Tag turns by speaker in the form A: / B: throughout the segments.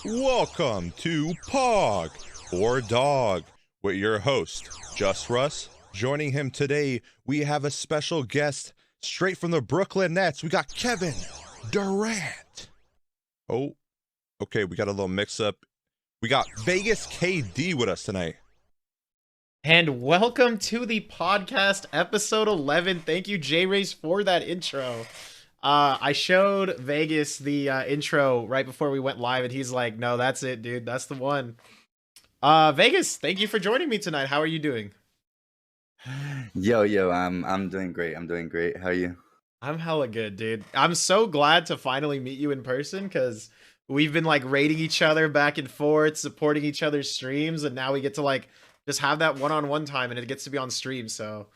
A: Welcome to Pog or Dog with your host, JussRuss. Joining him today, we have a special guest straight from the Brooklyn Nets. We got Kevin Durant. Oh, okay, we got a little mix up. We got VegasKD with us tonight.
B: And welcome to the podcast, episode 11. Thank you, J-Race, for that intro. I showed Vegas the intro right before we went live, and he's like, no, that's it, dude. That's the one. Vegas, thank you for joining me tonight. How are you doing?
C: Yo, I'm doing great. How are you?
B: I'm hella good, dude. I'm so glad to finally meet you in person, because we've been like rating each other back and forth, supporting each other's streams, and now we get to like just have that one-on-one time, and it gets to be on stream. So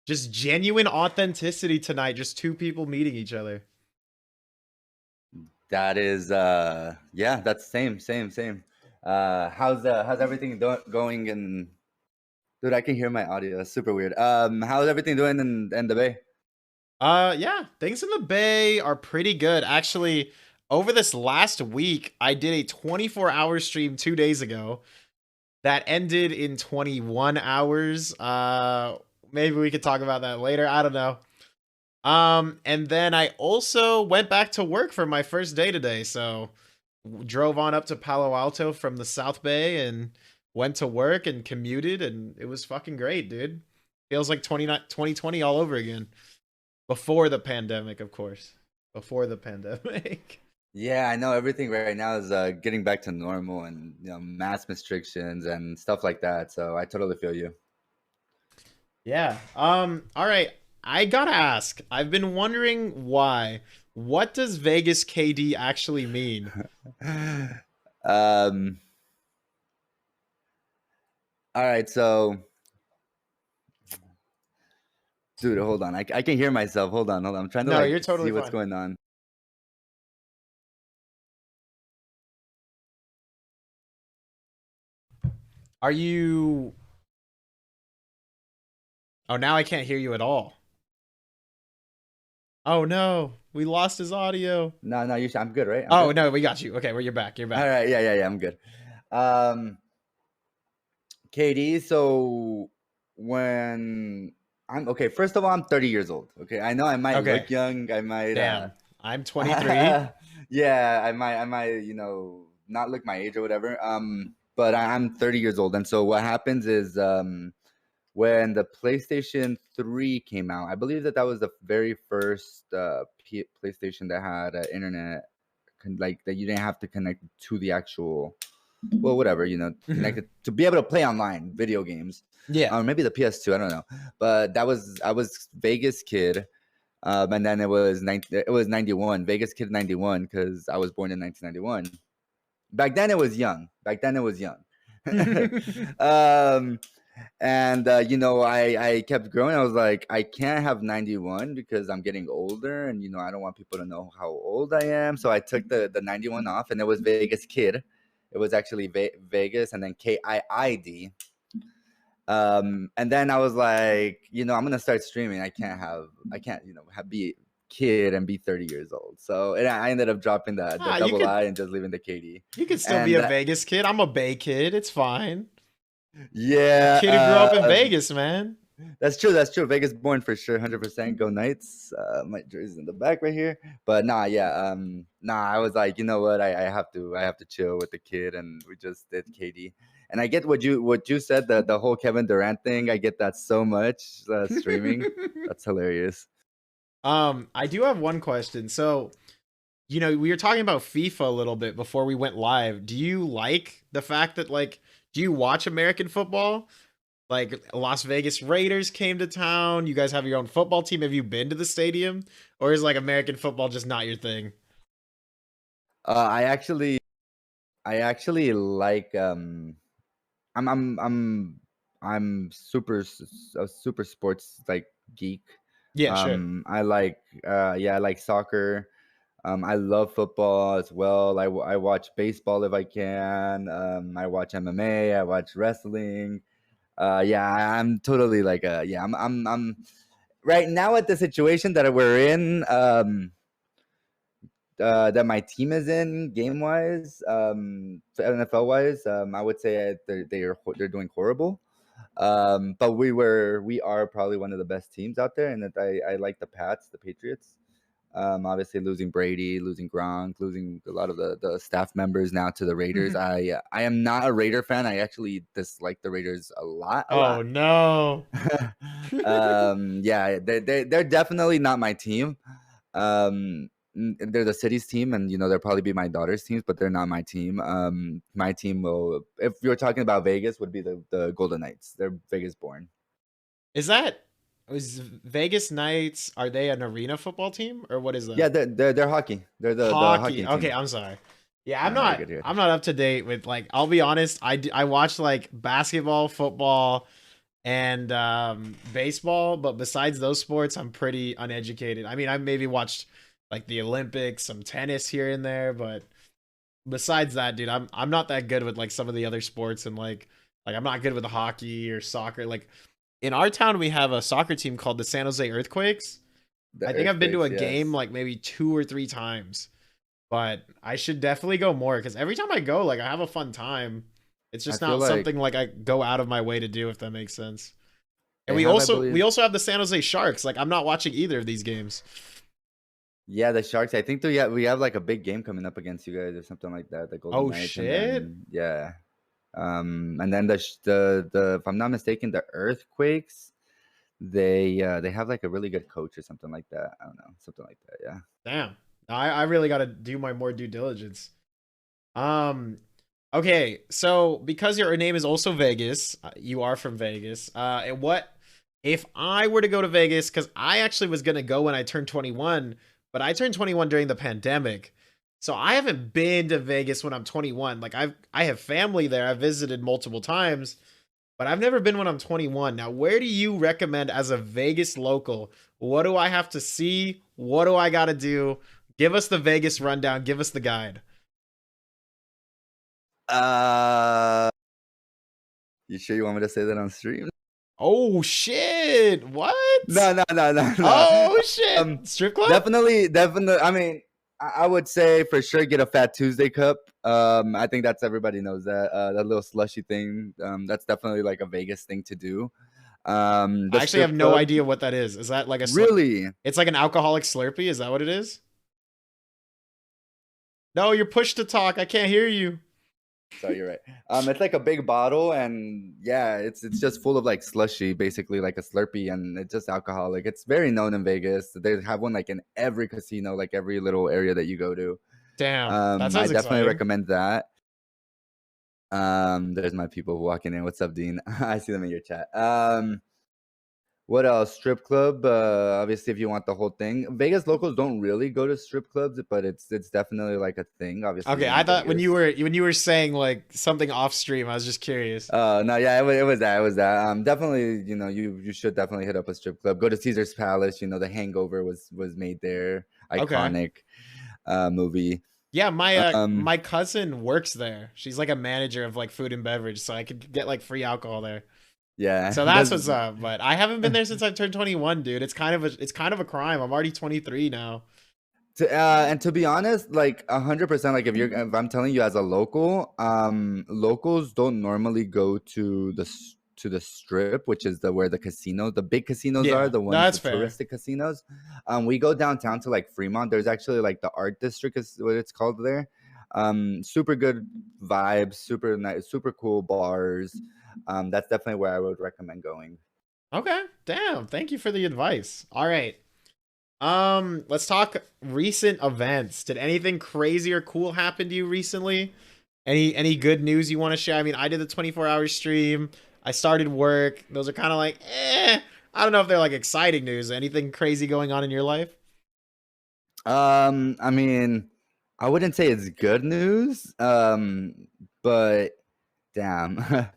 B: just genuine authenticity tonight, just two people meeting each other.
C: That is yeah, that's same. How's everything going in? Dude, I can hear my audio. That's super weird. How's everything doing in the Bay?
B: Yeah, things in the Bay are pretty good. Actually, over this last week, I did a 24-hour stream 2 days ago that ended in 21 hours. Maybe we could talk about that later. I don't know. And then I also went back to work for my first day today. So drove on up to Palo Alto from the South Bay and went to work and commuted, and it was fucking great, dude. Feels like 2020 all over again. Before the pandemic, of course. Before the pandemic.
C: Yeah, I know everything right now is getting back to normal, and mask restrictions and stuff like that. So I totally feel you.
B: Yeah. All right. I gotta ask. I've been wondering why. What does VegasKD actually mean?
C: All right, so dude, hold on. I can hear myself. Hold on. I'm trying to
B: No, you're totally
C: see what's
B: fine.
C: going on.
B: Are you... Oh, now I can't hear you at all. Oh no, we lost his audio.
C: No, I'm good, right?
B: Oh no, we got you. Okay, well, you're back. You're back.
C: All right, yeah, I'm good. KD, so when I'm okay, first of all, I'm 30 years old. Okay, I know I might look young. I might.
B: Damn, I'm 23.
C: Yeah, I might, not look my age or whatever. But I'm 30 years old, and so what happens is, when the PlayStation 3 came out, I believe that was the very first PlayStation that had internet, like that you didn't have to connect to the actual, well, whatever, connected to be able to play online video games.
B: Yeah.
C: Or maybe the PS2, I don't know. But I was Vegas Kid, and then it was 91, Vegas Kid 91, because I was born in 1991. Back then it was young. And I kept growing. I was like, I can't have 91 because I'm getting older, and I don't want people to know how old I am. So I took the 91 off, and it was Vegas Kid. It was actually Vegas and then KIID. And then I was like, I'm gonna start streaming. I can't be kid and be 30 years old. So I ended up dropping the double I and just leaving the KD.
B: You could still be a Vegas kid. I'm a Bay kid. It's fine.
C: Yeah,
B: a kid who grew up in Vegas, man.
C: That's true. Vegas born for sure, 100%. Go Knights. My jersey's in the back right here. But I was like, you know what? I have to chill with the kid, and we just did KD. And I get what you said, the whole Kevin Durant thing. I get that so much streaming. That's hilarious.
B: I do have one question. So, we were talking about FIFA a little bit before we went live. Do you like the fact that, like, do you watch American football? Like, Las Vegas Raiders came to town. You guys have your own football team. Have you been to the stadium? Or is, like, American football just not your thing?
C: I actually like I'm super sports like geek.
B: Yeah, sure.
C: I like soccer. I love football as well. I watch baseball if I can. I watch MMA. I watch wrestling. I'm totally like I'm right now at the situation that we're in. that my team is in game wise, NFL wise, I would say they're doing horrible. But we are probably one of the best teams out there, and that I like the Patriots. Obviously losing Brady, losing Gronk, losing a lot of the staff members now to the Raiders. I am not a Raider fan. I actually dislike the Raiders a lot.
B: Oh no.
C: Yeah, they're definitely not my team. They're the city's team, and they'll probably be my daughter's teams, but they're not my team. My team will, if you're talking about Vegas, would be the Golden Knights. They're Vegas born.
B: Was Vegas Knights, are they an arena football team or what is that?
C: Yeah, they're hockey. They're the hockey team.
B: Okay, I'm sorry. Yeah, I'm
C: No,
B: not up to date with, like, I'll be honest, I watch like basketball, football, and baseball, but besides those sports, I'm pretty uneducated. I mean, I maybe watched like the Olympics, some tennis here and there, but besides that, dude, I'm not that good with like some of the other sports, and like I'm not good with hockey or soccer. Like in our town, we have a soccer team called the San Jose Earthquakes. I think I've been to a game like maybe 2 or 3 times, but I should definitely go more because every time I go, like I have a fun time. It's just not something like I go out of my way to do, if that makes sense. And we also have the San Jose Sharks. Like I'm not watching either of these games.
C: Yeah, the Sharks. I think we have like a big game coming up against you guys or something like that. The Golden Knights.
B: Shit!
C: Yeah. And then the if I'm not mistaken, the Earthquakes, they have like a really good coach or something like that. I don't know, something like that. Yeah.
B: Damn. I really got to do my more due diligence. Okay, so because your name is also Vegas, you are from Vegas. And what if I were to go to Vegas? Because I actually was gonna go when I turned 21, but I turned 21 during the pandemic. So I haven't been to Vegas when I'm 21. Like I have family there. I've visited multiple times, but I've never been when I'm 21. Now, where do you recommend as a Vegas local? What do I have to see? What do I got to do? Give us the Vegas rundown. Give us the guide.
C: You sure you want me to say that on stream?
B: Oh shit! What?
C: No.
B: Oh shit! Strip club?
C: Definitely. I mean, I would say for sure get a Fat Tuesday cup. I think that's, everybody knows that that little slushy thing. That's definitely like a Vegas thing to do.
B: I actually have no idea what that is. Is that like a
C: really?
B: It's like an alcoholic Slurpee. Is that what it is? No, you're pushed to talk. I can't hear you.
C: So you're right. It's like a big bottle, and yeah, it's just full of like slushy, basically like a Slurpee, and it's just alcoholic. It's very known in Vegas. They have one like in every casino, like every little area that you go to.
B: Damn, that sounds
C: I definitely
B: exciting.
C: recommend that. There's my people walking in. What's up, Dean? I see them in your chat. What else? Strip club. Obviously, if you want the whole thing, Vegas locals don't really go to strip clubs, but it's definitely like a thing. Obviously.
B: Okay, I thought when you were saying like something off stream, I was just curious.
C: No, yeah, it was that. Definitely, you should definitely hit up a strip club. Go to Caesar's Palace. The Hangover was made there. Iconic movie.
B: Yeah, my cousin works there. She's like a manager of like food and beverage, so I could get like free alcohol there.
C: Yeah.
B: So that's what's up. But I haven't been there since I turned 21, dude. It's kind of a crime. I'm already 23 now.
C: And to be honest, like 100%, like if I'm telling you as a local, locals don't normally go to the strip, which is where the casinos, the big casinos are, the ones, the touristic casinos. We go downtown to like Fremont. There's actually like the art district is what it's called there. Super good vibes, super nice, super cool bars. That's definitely where I would recommend going.
B: Okay. Damn. Thank you for the advice. All right. Let's talk recent events. Did anything crazy or cool happen to you recently? Any good news you want to share? I mean, I did the 24-hour stream. I started work. Those are kind of like, I don't know if they're like exciting news. Anything crazy going on in your life?
C: I mean, I wouldn't say it's good news. But damn.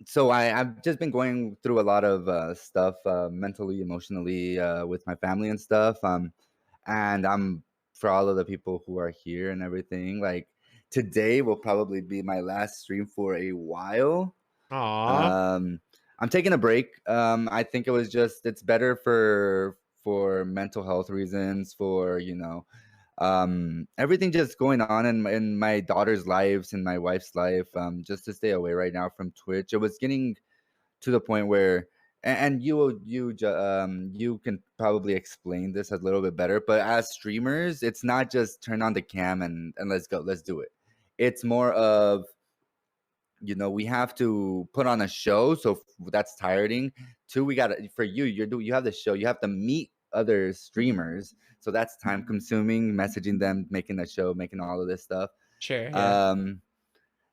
C: So I've just been going through a lot of stuff, mentally, emotionally, with my family and stuff. And I'm, for all of the people who are here and everything, like today will probably be my last stream for a while.
B: Aww.
C: I'm taking a break. I think it's better for for mental health reasons, for everything just going on in my daughter's lives and my wife's life, just to stay away right now from Twitch. It was getting to the point where, and you can probably explain this a little bit better, but as streamers, it's not just turn on the cam and let's go, let's do it. It's more of, we have to put on a show, so that's tiring. Two, we got for you have the show, you have to meet other streamers, so that's time consuming, messaging them, making the show, making all of this stuff.
B: Sure. Yeah.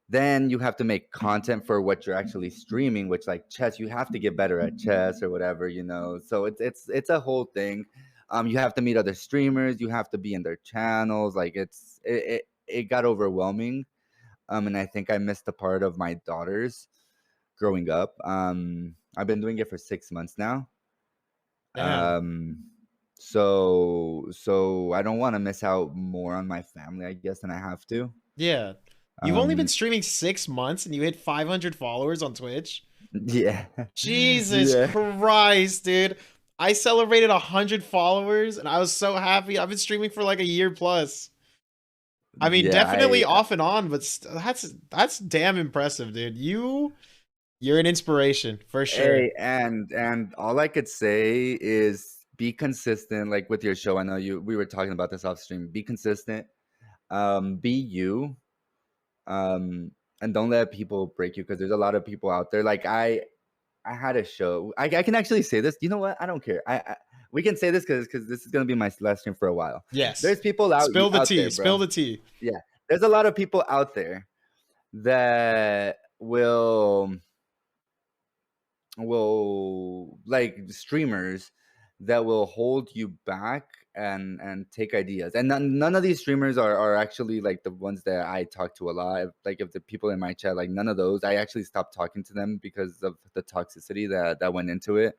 C: Then you have to make content for what you're actually streaming, which, like chess, you have to get better at chess or whatever, so it's a whole thing. You have to meet other streamers, you have to be in their channels, like it got overwhelming. And I think I missed a part of my daughters growing up. I've been doing it for 6 months now.
B: Damn.
C: So I don't want to miss out more on my family, I guess, than I have to.
B: Yeah. You've only been
C: Um,
B: streaming 6 months and you hit 500 followers on Twitch.
C: yeah.
B: Jesus
C: Yeah.
B: Christ, dude. I celebrated 100 followers and I was so happy. I've been streaming for like a year plus. I mean,
C: Yeah,
B: definitely off and on, but that's damn impressive, dude. You're an inspiration for sure.
C: Hey, and all I could say is be consistent, like with your show. I know we were talking about this off stream. Be consistent. Be you. And don't let people break you, because there's a lot of people out there. Like I had a show. I can actually say this. You know what? I don't care. We can say this because this is gonna be my last stream for a while.
B: Yes.
C: There's people out
B: Spill the
C: out
B: tea.
C: there, bro.
B: Spill the tea.
C: Yeah, there's a lot of people out there that will like streamers that will hold you back and take ideas. And none of these streamers are actually like the ones that I talk to a lot. Like, if the people in my chat, like none of those, I actually stopped talking to them because of the toxicity that went into it.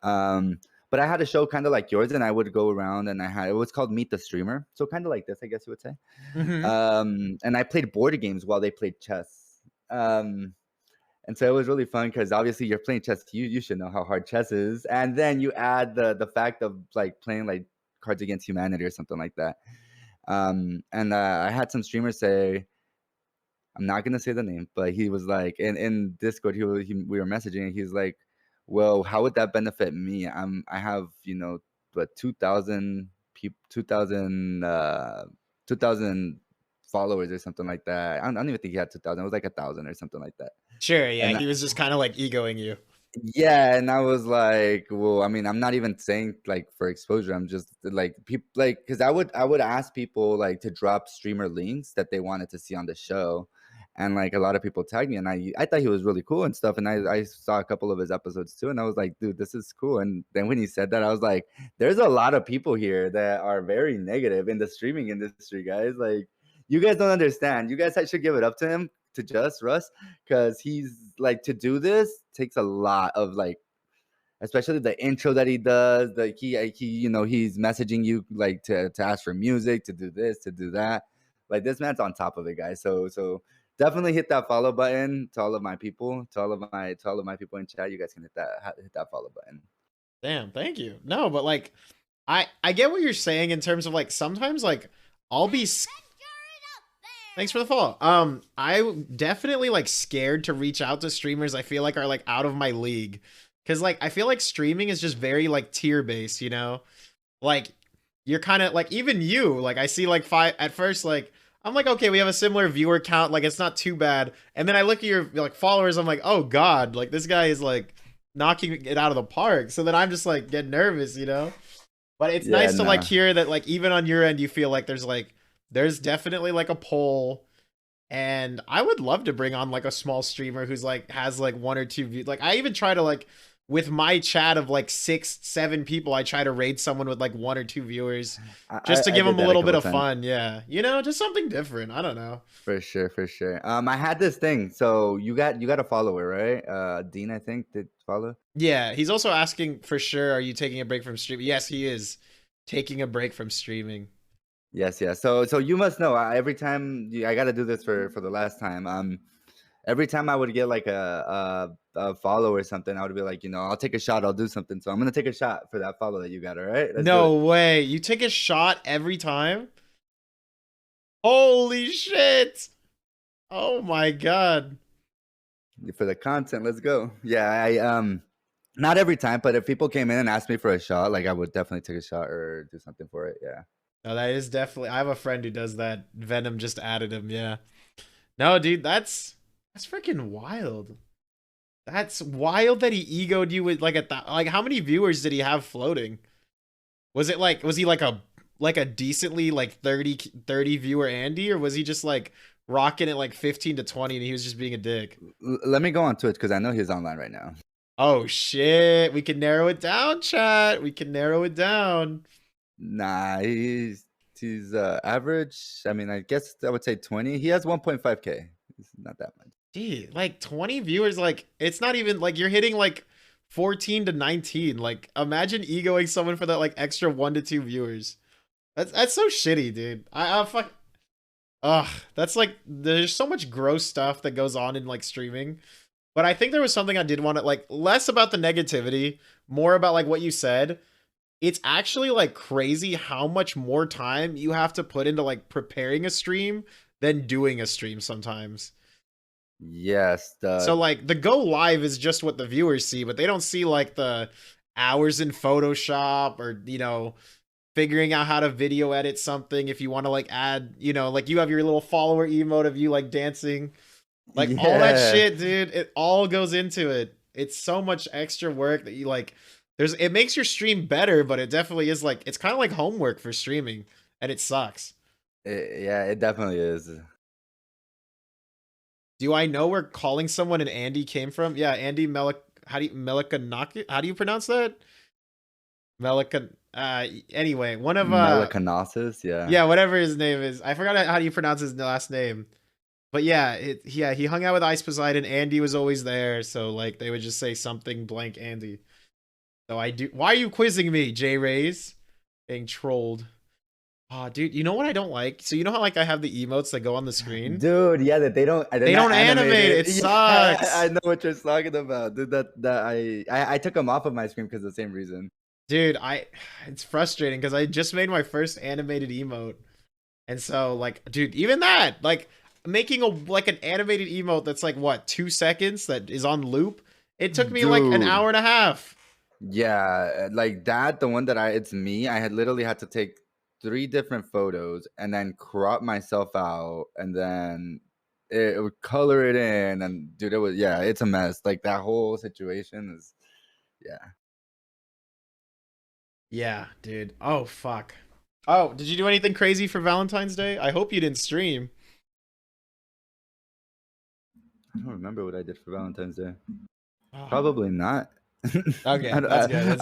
C: But I had a show kind of like yours, and I would go around, and it was called Meet the Streamer, so kind of like this, I guess you would say. And I played board games while they played chess. And so it was really fun because obviously you're playing chess. You should know how hard chess is, and then you add the fact of like playing like Cards Against Humanity or something like that. And I had some streamers say, I'm not gonna say the name, but he was like, in Discord, we were messaging, and he's like, well, how would that benefit me? I have, what, 2,000 people, 2,000 followers or something like that. I don't even think he had 2,000. It was like 1,000 or something like that.
B: Sure, yeah.
C: And
B: He was just kind of like egoing you.
C: yeah, and I was like, well, I mean, I'm not even saying like for exposure. I'm just like people, like, because I would ask people like to drop streamer links that they wanted to see on the show, and like a lot of people tagged me, and I thought he was really cool and stuff, and I saw a couple of his episodes too, and I was like, dude, this is cool. And then when he said that, I was like, there's a lot of people here that are very negative in the streaming industry, guys. Like, you guys don't understand. You guys should give it up to him, to JussRuss, because he's like, to do this takes a lot of like, especially the intro that he does. Like he he's messaging you like to ask for music, to do this, to do that. Like, this man's on top of it, guys. So definitely hit that follow button to all of my people, to all of my people in chat. You guys can hit that follow button.
B: Damn, thank you. No, but like, I get what you're saying in terms of like sometimes like I'll be. Thanks for the follow. I definitely like scared to reach out to streamers I feel like are like out of my league, because like I feel like streaming is just very like tier based, like you're kind of like, even you, like I see like five at first, like I'm like, okay, we have a similar viewer count, like it's not too bad, and then I look at your like followers, I'm like, oh god, like this guy is like knocking it out of the park. So then I'm just like get nervous, but it's nice to like hear that like even on your end you feel like there's definitely like a poll, and I would love to bring on like a small streamer who's like has like 1 or 2 views. Like I even try to like, with my chat of like 6, 7 people, I try to raid someone with like 1 or 2 viewers just to give them a little bit of fun. Yeah. Just something different. I don't know.
C: For sure. I had this thing. So you got a follower, right? Dean, I think, did follow.
B: Yeah. He's also asking for sure, are you taking a break from streaming? Yes, he is taking a break from streaming.
C: Yes. So you must know. Every time I got to do this for the last time. every time I would get like a follow or something, I would be like, I'll take a shot, I'll do something. So I'm gonna take a shot for that follow that you got. All right, let's do
B: No
C: it.
B: way. You take a shot every time? Holy shit. Oh my god.
C: For the content, let's go. Yeah, not every time, but if people came in and asked me for a shot, like I would definitely take a shot or do something for it. Yeah.
B: No, that is definitely. I have a friend who does that. Venom just added him. Yeah. No, dude, that's freaking wild. That's wild that he egoed you with like like how many viewers did he have floating? Was he like a decently like 30 viewer Andy, or was he just like rocking it like 15 to 20 and he was just being a dick?
C: Let me go on Twitch because I know he's online right now.
B: Oh shit, we can narrow it down, chat. We can narrow it down.
C: Nah, he's average. I mean, I guess I would say 20. He has 1.5K. It's not that much.
B: Gee, like 20 viewers, like it's not even like you're hitting like 14 to 19. Like imagine egoing someone for that like extra 1 to 2 viewers. That's so shitty, dude. I fuck. Ugh, that's like there's so much gross stuff that goes on in like streaming. But I think there was something I did want to like less about the negativity, more about like what you said. It's actually like crazy how much more time you have to put into like preparing a stream than doing a stream sometimes.
C: Yes.
B: So like the go live is just what the viewers see, but they don't see like the hours in Photoshop or, figuring out how to video edit something if you want to like add, like you have your little follower emote of you like dancing. Like all that shit, dude, it all goes into it. It's so much extra work that you like it makes your stream better, but it definitely is like it's kind of like homework for streaming and it sucks.
C: Yeah, it definitely is.
B: Do I know where calling someone an Andy came from? Yeah, Andy how do you pronounce that? Anyway, one of
C: Melicanosis, yeah.
B: Yeah, whatever his name is. I forgot how do you pronounce his last name. But yeah, he hung out with Ice Poseidon. Andy was always there, so like they would just say something blank Andy. So I do. Why are you quizzing me, J Rays? Getting trolled. Oh, dude, you know what I don't like? So you know how like I have the emotes that go on the screen?
C: Dude, yeah, that they don't
B: animate it. It sucks.
C: Yeah, I know what you're talking about. Dude, I took them off of my screen because of the same reason.
B: Dude, it's frustrating because I just made my first animated emote. And so like, dude, even that, like making an animated emote that's like what, 2 seconds that is on loop, it took me like an hour and a half.
C: Yeah, like that, the one that it's me, I had literally had to take 3 different photos and then crop myself out and then it would color it in, and dude, it's a mess. Like that whole situation is,
B: yeah, dude. Oh fuck. Oh, did you do anything crazy for Valentine's Day? I hope you didn't stream.
C: I don't remember what I did for Valentine's Day.
B: Oh.
C: Probably not.
B: Okay, that's good. That's
C: good.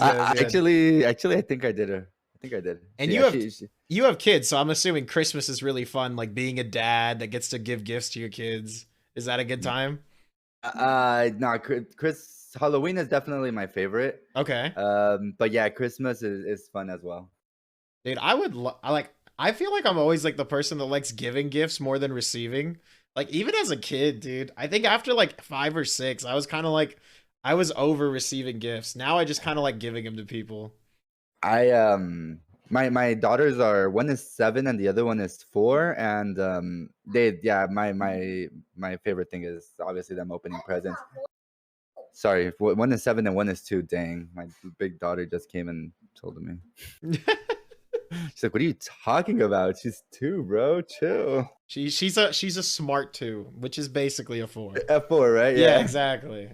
C: Actually, I think I did. I think I did.
B: And you have kids, so I'm assuming Christmas is really fun, like being a dad that gets to give gifts to your kids. Is that a good time?
C: No, Halloween is definitely my favorite.
B: Okay.
C: But yeah, Christmas is fun as well.
B: Dude, I feel like I'm always like the person that likes giving gifts more than receiving. Like even as a kid, dude, I think after like 5 or 6, I was kind of like I was over receiving gifts. Now I just kind of like giving them to people.
C: My daughters are, one is 7 and the other one is 4, and my favorite thing is obviously them opening presents. Sorry, one is 7 and one is 2. Dang, my big daughter just came and told me. She's like, "What are you talking about? She's 2, bro. Chill."
B: She's a smart 2, which is basically a 4.
C: A 4, right?
B: Yeah, exactly.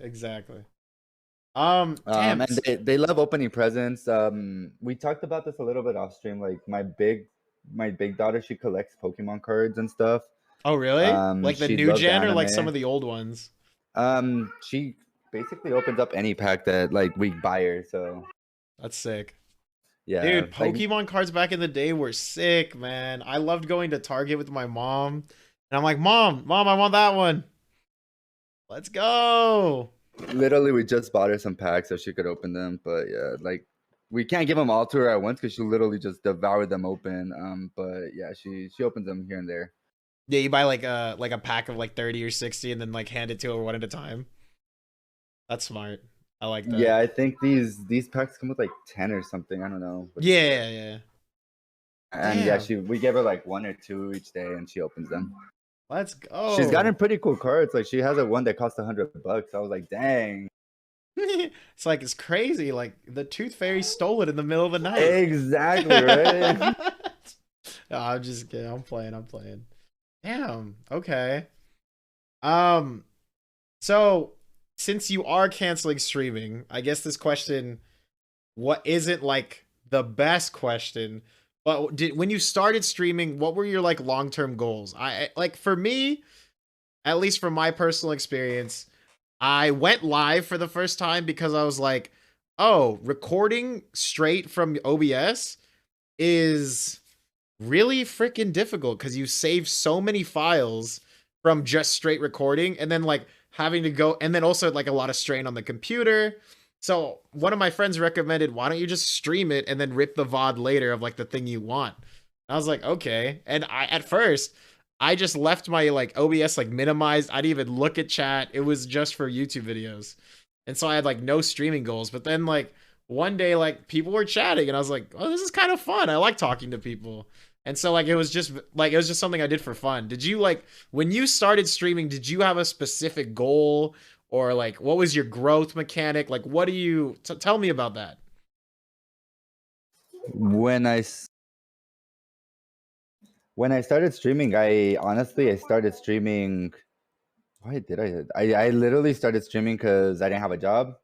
B: Damn.
C: And they love opening presents. We talked about this a little bit off stream. Like my big daughter, she collects Pokemon cards and stuff.
B: Oh really? Like the new gen or like some of the old ones?
C: She basically opens up any pack that like we buy her. So
B: that's sick.
C: Yeah,
B: dude, Pokemon cards back in the day were sick, man. I loved going to Target with my mom, and I'm like, Mom, I want that one. Let's go.
C: Literally, we just bought her some packs so she could open them. But yeah, like we can't give them all to her at once because she'll literally just devour them open. But yeah, she opens them here and there.
B: Yeah, you buy like a pack of like 30 or 60 and then like hand it to her one at a time. That's smart. I like that.
C: Yeah, I think these packs come with like 10 or something. I don't know. But,
B: Yeah, yeah.
C: and yeah,
B: Damn.
C: we give her like 1 or 2 each day, and she opens them.
B: Let's
C: She's gotten
B: go.
C: pretty cool cards. Like she has a one that cost $100. I was like, dang.
B: It's like it's crazy. Like the Tooth Fairy stole it in the middle of the night.
C: Exactly, right?
B: No, I'm just kidding. I'm playing. I'm playing. Damn. Okay. So since you are canceling streaming, I guess this question, what isn't like the best question, but when you started streaming, what were your like long-term goals? Like for me, at least from my personal experience, I went live for the first time because I was like, oh, recording straight from OBS is really freaking difficult because you save so many files from just straight recording and then like having to go and then also like a lot of strain on the computer. So one of my friends recommended, why don't you just stream it and then rip the VOD later of like the thing you want? I was like, okay. And at first I just left my like OBS like minimized. I didn't even look at chat. It was just for YouTube videos. And so I had like no streaming goals. But then like one day like people were chatting and I was like, oh, this is kind of fun. I like talking to people. And so like it was just something I did for fun. Did you like when you started streaming, did you have a specific goal or like what was your growth mechanic? Like what do you tell me about that?
C: When I started streaming, I honestly I started streaming. Why did I literally started streaming because I didn't have a job,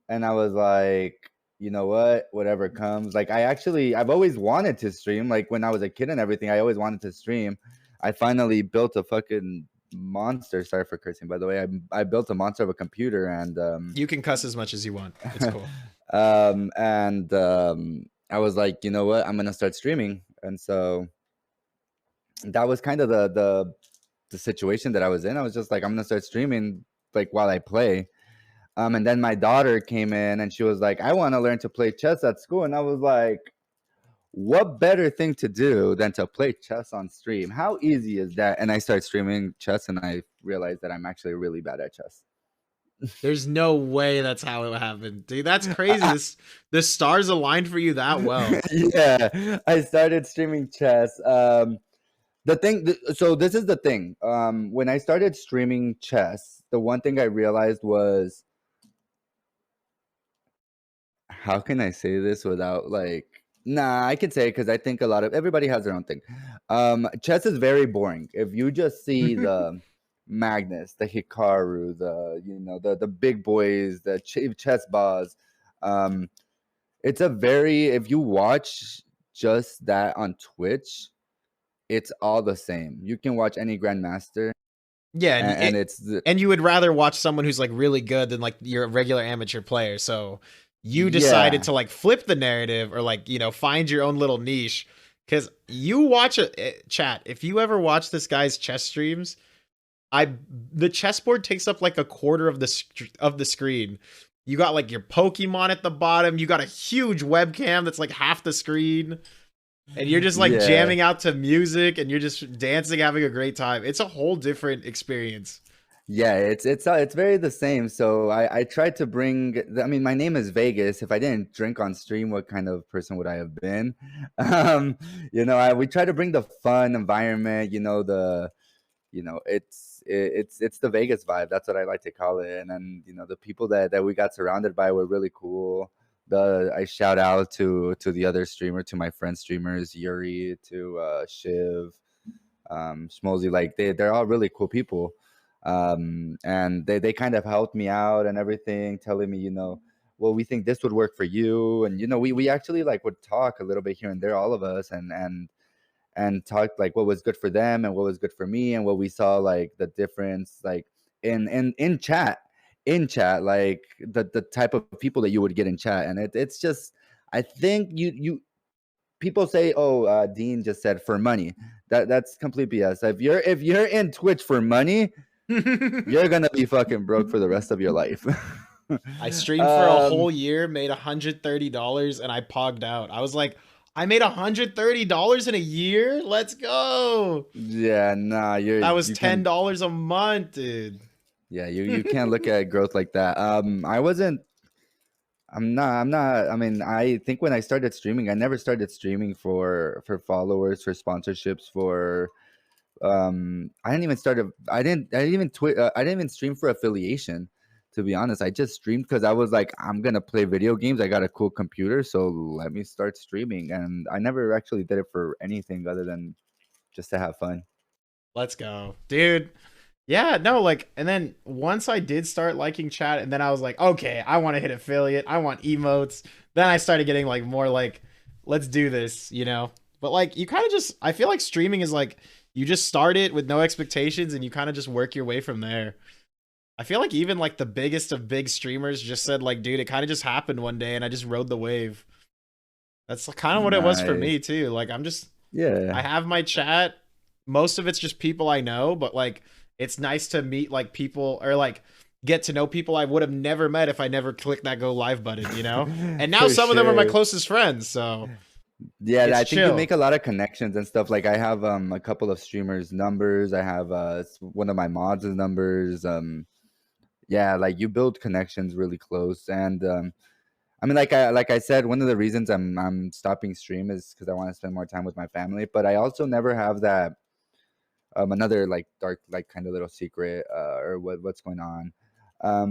C: and I was like, you know what, whatever comes. Like I've always wanted to stream. Like when I was a kid and everything, I always wanted to stream. I finally built a fucking monster. Sorry for cursing, by the way. I built a monster of a computer, and
B: You can cuss as much as you want. It's cool.
C: I was like, you know what, I'm gonna start streaming, and so that was kind of the situation that I was in. I was just like, I'm gonna start streaming like while I play. And then my daughter came in and she was like, I want to learn to play chess at school. And I was like, what better thing to do than to play chess on stream? How easy is that? And I started streaming chess and I realized that I'm actually really bad at chess.
B: There's no way that's how it happened. Dude, that's crazy. The stars aligned for you that well.
C: Yeah, I started streaming chess. So this is the thing. When I started streaming chess, the one thing I realized was, how can I say this without like, nah, I can say it because I think everybody has their own thing. Chess is very boring. If you just see the Magnus, the Hikaru, the big boys, the chess bars, it's a very, if you watch just that on Twitch, it's all the same. You can watch any grandmaster,
B: Yeah,
C: and
B: and you would rather watch someone who's like really good than like your regular amateur player. So you decided
C: yeah,
B: to like flip the narrative or like, you know, find your own little niche. Cause you watch chat. If you ever watch this guy's chess streams, the chessboard takes up like a quarter of the screen. You got like your Pokemon at the bottom. You got a huge webcam that's like half the screen. And you're just like
C: yeah.
B: jamming out to music and you're just dancing, having a great time. It's a whole different experience.
C: Yeah, it's very the same. So I tried to bring. I mean, my name is Vegas. If I didn't drink on stream, what kind of person would I have been? Um, we try to bring the fun environment. It's the Vegas vibe. That's what I like to call it. And then the people that we got surrounded by were really cool. I shout out to the other streamer, to my friend streamers, Yuri, to Shiv, Schmozy. Like they're all really cool people. And they kind of helped me out and everything, telling me, well, we think this would work for you. And we actually like would talk a little bit here and there, all of us, and talk like what was good for them and what was good for me, and what we saw like the difference, like in chat, like the type of people that you would get in chat. And it's just, I think you people say, oh, Dean just said for money. That's complete BS. If you're in Twitch for money, you're gonna be fucking broke for the rest of your life.
B: I streamed for a whole year, made $130, and I pogged out. I was like, I made $130 in a year. Let's go.
C: Yeah, nah,
B: That was
C: you can
B: $10 a month, dude.
C: yeah, you can't look at growth like that. I'm not. I mean, I think when I started streaming, I never started streaming for followers, for sponsorships, for I didn't even I didn't even stream for affiliation, to be honest. I just streamed because I was like, I'm gonna play video games. I got a cool computer, so let me start streaming. And I never actually did it for anything other than just to have fun.
B: Let's go, dude. Yeah, no, like, and then once I did start liking chat, and then I was like, okay, I want to hit affiliate, I want emotes. Then I started getting like more like, let's do this, you know? But like, you kind of just, I feel like streaming is like, you just start it with no expectations and you kind of just work your way from there. I feel like even like the biggest of big streamers just said like, dude, it kind of just happened one day and I just rode the wave. That's kind of what it was for
C: Nice.
B: me too. Like, I
C: Yeah.
B: have my chat. Most of it's just people I know, but like it's nice to meet like people or like get to know people I would have never met if I never clicked that go live button, you know? And now
C: For
B: some of them are my
C: sure.
B: closest friends, so
C: Yeah,
B: it's
C: I think you
B: chill.
C: make a lot of connections and stuff. Like I have a couple of streamers' numbers. I have one of my mods' numbers. Yeah, like you build connections really close. And I mean, like I said, one of the reasons I'm stopping stream is because I want to spend more time with my family. But I also never have that another like dark like kind of little secret or what's going on.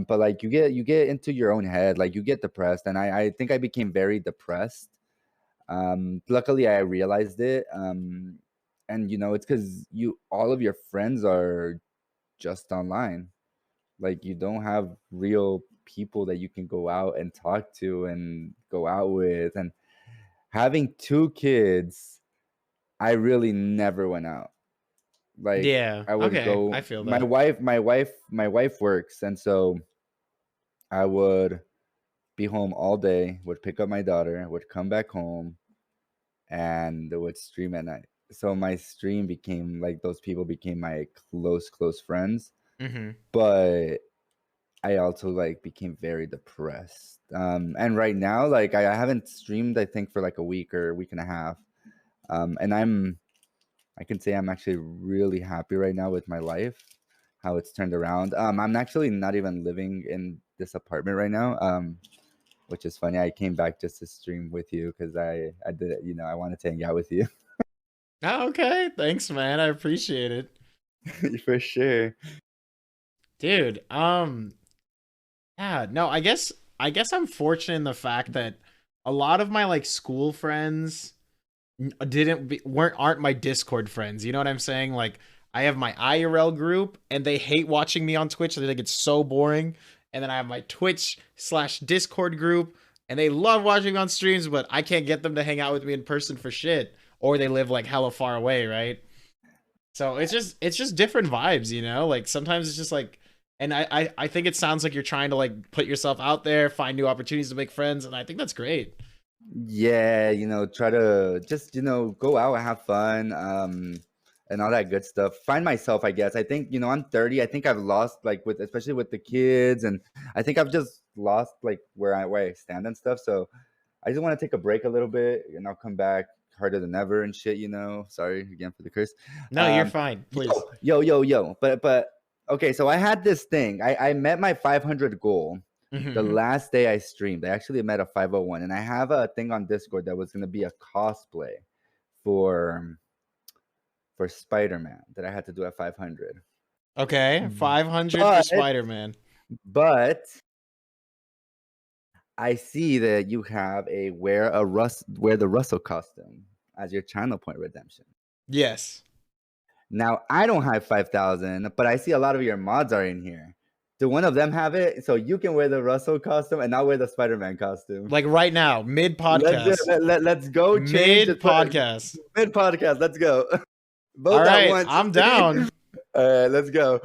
C: But like you get into your own head, like you get depressed, and I think I became very depressed. Luckily I realized it. And you know, it's because you all of your friends are just online. Like you don't have real people that you can go out and talk to and go out with. And having two kids, I really never went out. Like
B: Yeah.
C: I would
B: Okay, I
C: go,
B: feel that.
C: my wife works, and so I would be home all day, would pick up my daughter, would come back home, and would stream at night. So my stream became like those people became my close friends.
B: Mhm.
C: But I also like became very depressed. And right now, like I haven't streamed, I think, for like a week or a week and a half. And I can say I'm actually really happy right now with my life, how it's turned around. I'm actually not even living in this apartment right now. Which is funny. I came back just to stream with you because I did it, you know, I wanted to hang out with you.
B: Oh, okay. Thanks, man. I appreciate it.
C: For sure.
B: Dude, yeah, no, I guess I'm fortunate in the fact that a lot of my like school friends aren't my Discord friends. You know what I'm saying? Like I have my IRL group and they hate watching me on Twitch. They think it's so boring. And then I have my Twitch/Discord group and they love watching me on streams, but I can't get them to hang out with me in person for shit. Or they live like hella far away, right? So it's just different vibes, you know? Like sometimes it's just like and I think it sounds like you're trying to like put yourself out there, find new opportunities to make friends, and I think that's great.
C: Yeah, you know, try to just, you know, go out, have fun, and all that good stuff. Find myself, I guess. I think, you know, I'm 30. I think I've lost like with especially with the kids, and I think I've just lost like where I stand and stuff. So I just want to take a break a little bit and I'll come back harder than ever and shit, you know. Sorry again for the curse.
B: No, you're
C: Um,
B: fine.
C: yo,
B: Please.
C: yo. But okay, so I had this thing. I met my 500 goal the
B: Mhm.
C: last day I streamed. I actually met a 501, and I have a thing on Discord that was gonna be a cosplay for for Spider-Man that I had to do at 500.
B: Okay, 500 for
C: But
B: Spider-Man.
C: but I see that you have a wear the Russell costume as your channel point redemption.
B: Yes.
C: Now I don't have 5,000, but I see a lot of your mods are in here. Do one of them have it? So you can wear the Russell costume and I'll wear the Spider-Man costume.
B: Like right now, mid
C: Let's do it.
B: podcast.
C: Let's go change
B: Mid
C: it. Put
B: podcast.
C: mid podcast. Let's go.
B: All
C: Both at
B: right,
C: once.
B: I'm down.
C: Let's go.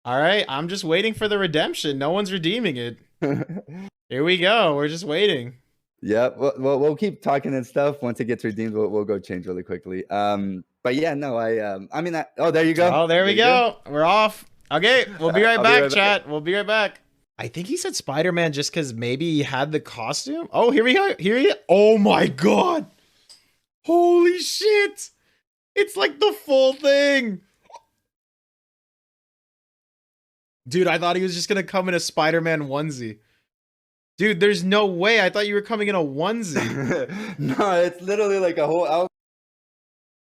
B: All right, I'm just waiting for the redemption. No one's redeeming it. Here we go. We're just waiting.
C: Yep. We'll keep talking and stuff. Once it gets redeemed, we'll go change really quickly. But yeah, no, I mean, oh, there you go.
B: Oh, there we
C: you
B: go. We're off. Okay, we'll be right
C: I'll be
B: back,
C: right back.
B: chat. We'll be right back. I think he said Spider-Man just because maybe he had the costume. Oh, here we go. Here he. Oh my god! Holy shit! It's like the full thing. Dude, I thought he was just gonna come in a Spider-Man onesie. Dude, there's no way. I thought you were coming in a onesie.
C: No, it's literally like a whole outfit.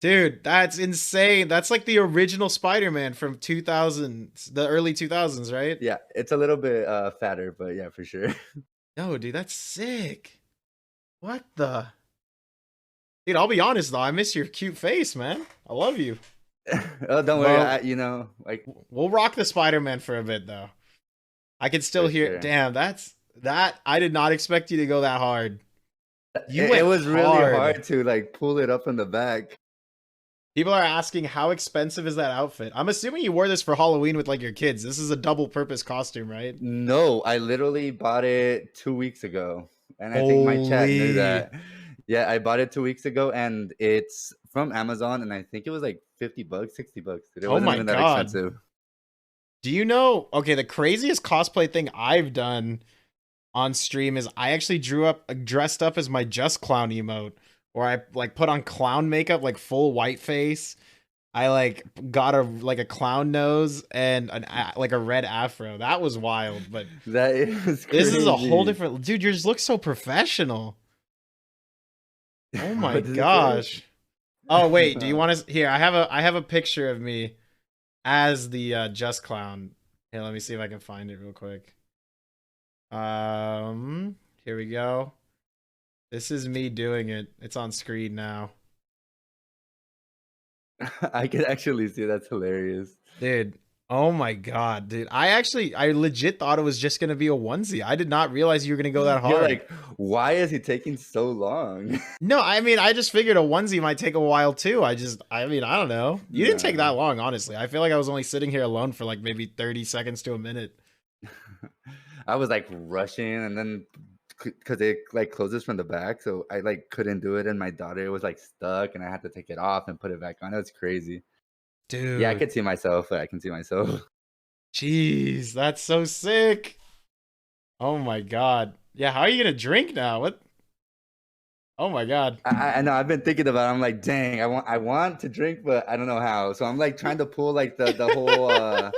B: Dude, that's insane. That's like the original Spider-Man from 2000s, the early 2000s, right?
C: Yeah, it's a little bit fatter, but yeah, for sure.
B: No, dude, that's sick. What the? Dude, I'll be honest though. I miss your cute face, man. I love you.
C: Oh, don't worry.
B: Well,
C: Like
B: we'll rock the Spider-Man for a bit though. I can still
C: for
B: hear.
C: sure.
B: Damn, that. I did not expect you to go that hard.
C: It was really hard to like pull it up in the back.
B: People are asking how expensive is that outfit? I'm assuming you wore this for Halloween with like your kids. This is a double purpose costume, right?
C: No, I literally bought it 2 weeks ago, and I think my chat knew that. Yeah, I bought it 2 weeks ago, and it's from Amazon, and I think it was like $50, $60. It
B: Oh
C: wasn't
B: my
C: even that
B: God.
C: expensive.
B: Do you know? Okay, the craziest cosplay thing I've done on stream is I actually dressed up as my Just Clown emote, where I like put on clown makeup, like full white face. I like got a clown nose and like a red afro. That was wild, but
C: That is crazy.
B: this is a whole different dude. Yours looks so professional. Oh my
C: What does it say?
B: gosh. Oh wait, do you want to here? I have a picture of me as the Just Clown. Here, let me see if I can find it real quick. Here we go. This is me doing it. It's on screen now.
C: I can actually see. That's hilarious.
B: Dude, oh my god, dude. I legit thought it was just gonna be a onesie. I did not realize you were gonna go that hard.
C: You're like, why is he taking so long?
B: No, I mean, I just figured a onesie might take a while too. I mean, I don't know. You didn't take that long, honestly. I feel like I was only sitting here alone for like maybe 30 seconds to a minute.
C: I was like rushing, and then because it like closes from the back, so I like couldn't do it, and my daughter was like stuck, and I had to take it off and put it back on. It was crazy.
B: Dude.
C: Yeah, I could see myself. I can see myself.
B: Jeez, that's so sick. Oh my god. Yeah, how are you gonna drink now? What? Oh my god.
C: I know. I've been thinking about it. I'm like, dang, I want to drink, but I don't know how. So I'm like trying to pull like the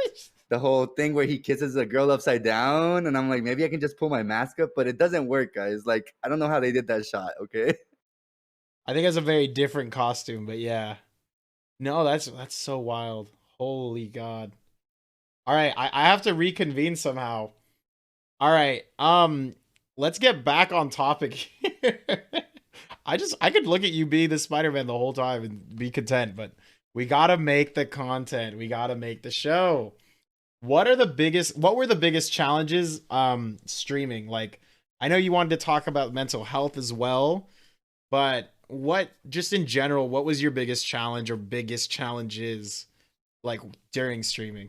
C: whole thing where he kisses a girl upside down, and I'm like, maybe I can just pull my mask up, but it doesn't work, guys. Like, I don't know how they did that shot. Okay.
B: I think it's a very different costume, but yeah. No, that's so wild. Holy god. All right, I have to reconvene somehow. All right, let's get back on topic. I could look at you being the Spider-Man the whole time and be content, but we gotta make the content. We gotta make the show. What were the biggest challenges streaming? Like, I know you wanted to talk about mental health as well, but just in general, what was your biggest challenge or biggest challenges like during streaming?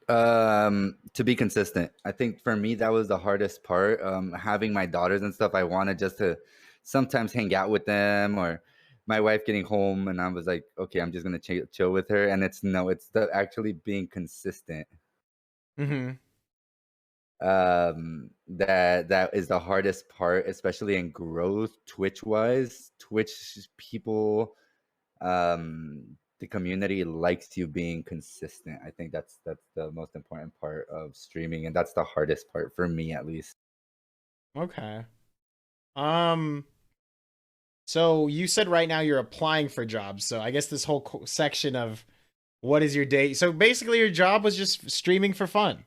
C: To be consistent. I think for me that was the hardest part. Having my daughters and stuff, I wanted just to sometimes hang out with them, or my wife getting home, and I was like, okay, I'm just gonna chill with her. And it's the actually being consistent.
B: Mm-hmm.
C: That is the hardest part, especially in growth Twitch wise. Twitch people, the community likes you being consistent. I think that's the most important part of streaming, and that's the hardest part for me, at least.
B: Okay. So you said right now you're applying for jobs. So I guess this whole section of what is your day? So basically your job was just streaming for fun.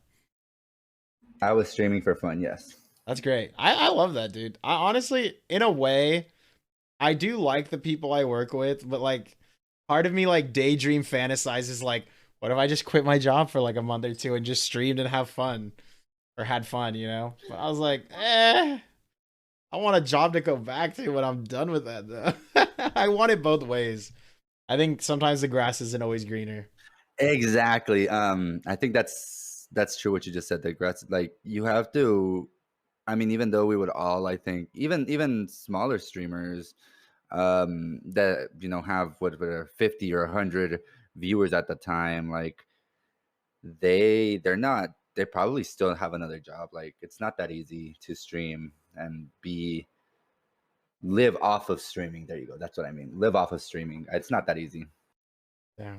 C: I was streaming for fun, yes.
B: That's great. I love that, dude. I honestly, in a way, I do like the people I work with, but like part of me like daydream fantasizes like, what if I just quit my job for like a month or two and just streamed and have fun or had fun, you know? But I was like, I want a job to go back to when I'm done with that though. I want it both ways. I think sometimes the grass isn't always greener.
C: Exactly. I think that's true what you just said. The grass, like you have to. I mean, even though we would all, I think, even smaller streamers, that have whatever 50 or 100 viewers at the time, like they're not they probably still have another job. Like it's not that easy to stream and live off of streaming. There you go. That's what I mean. Live off of streaming. It's not that easy.
B: Yeah.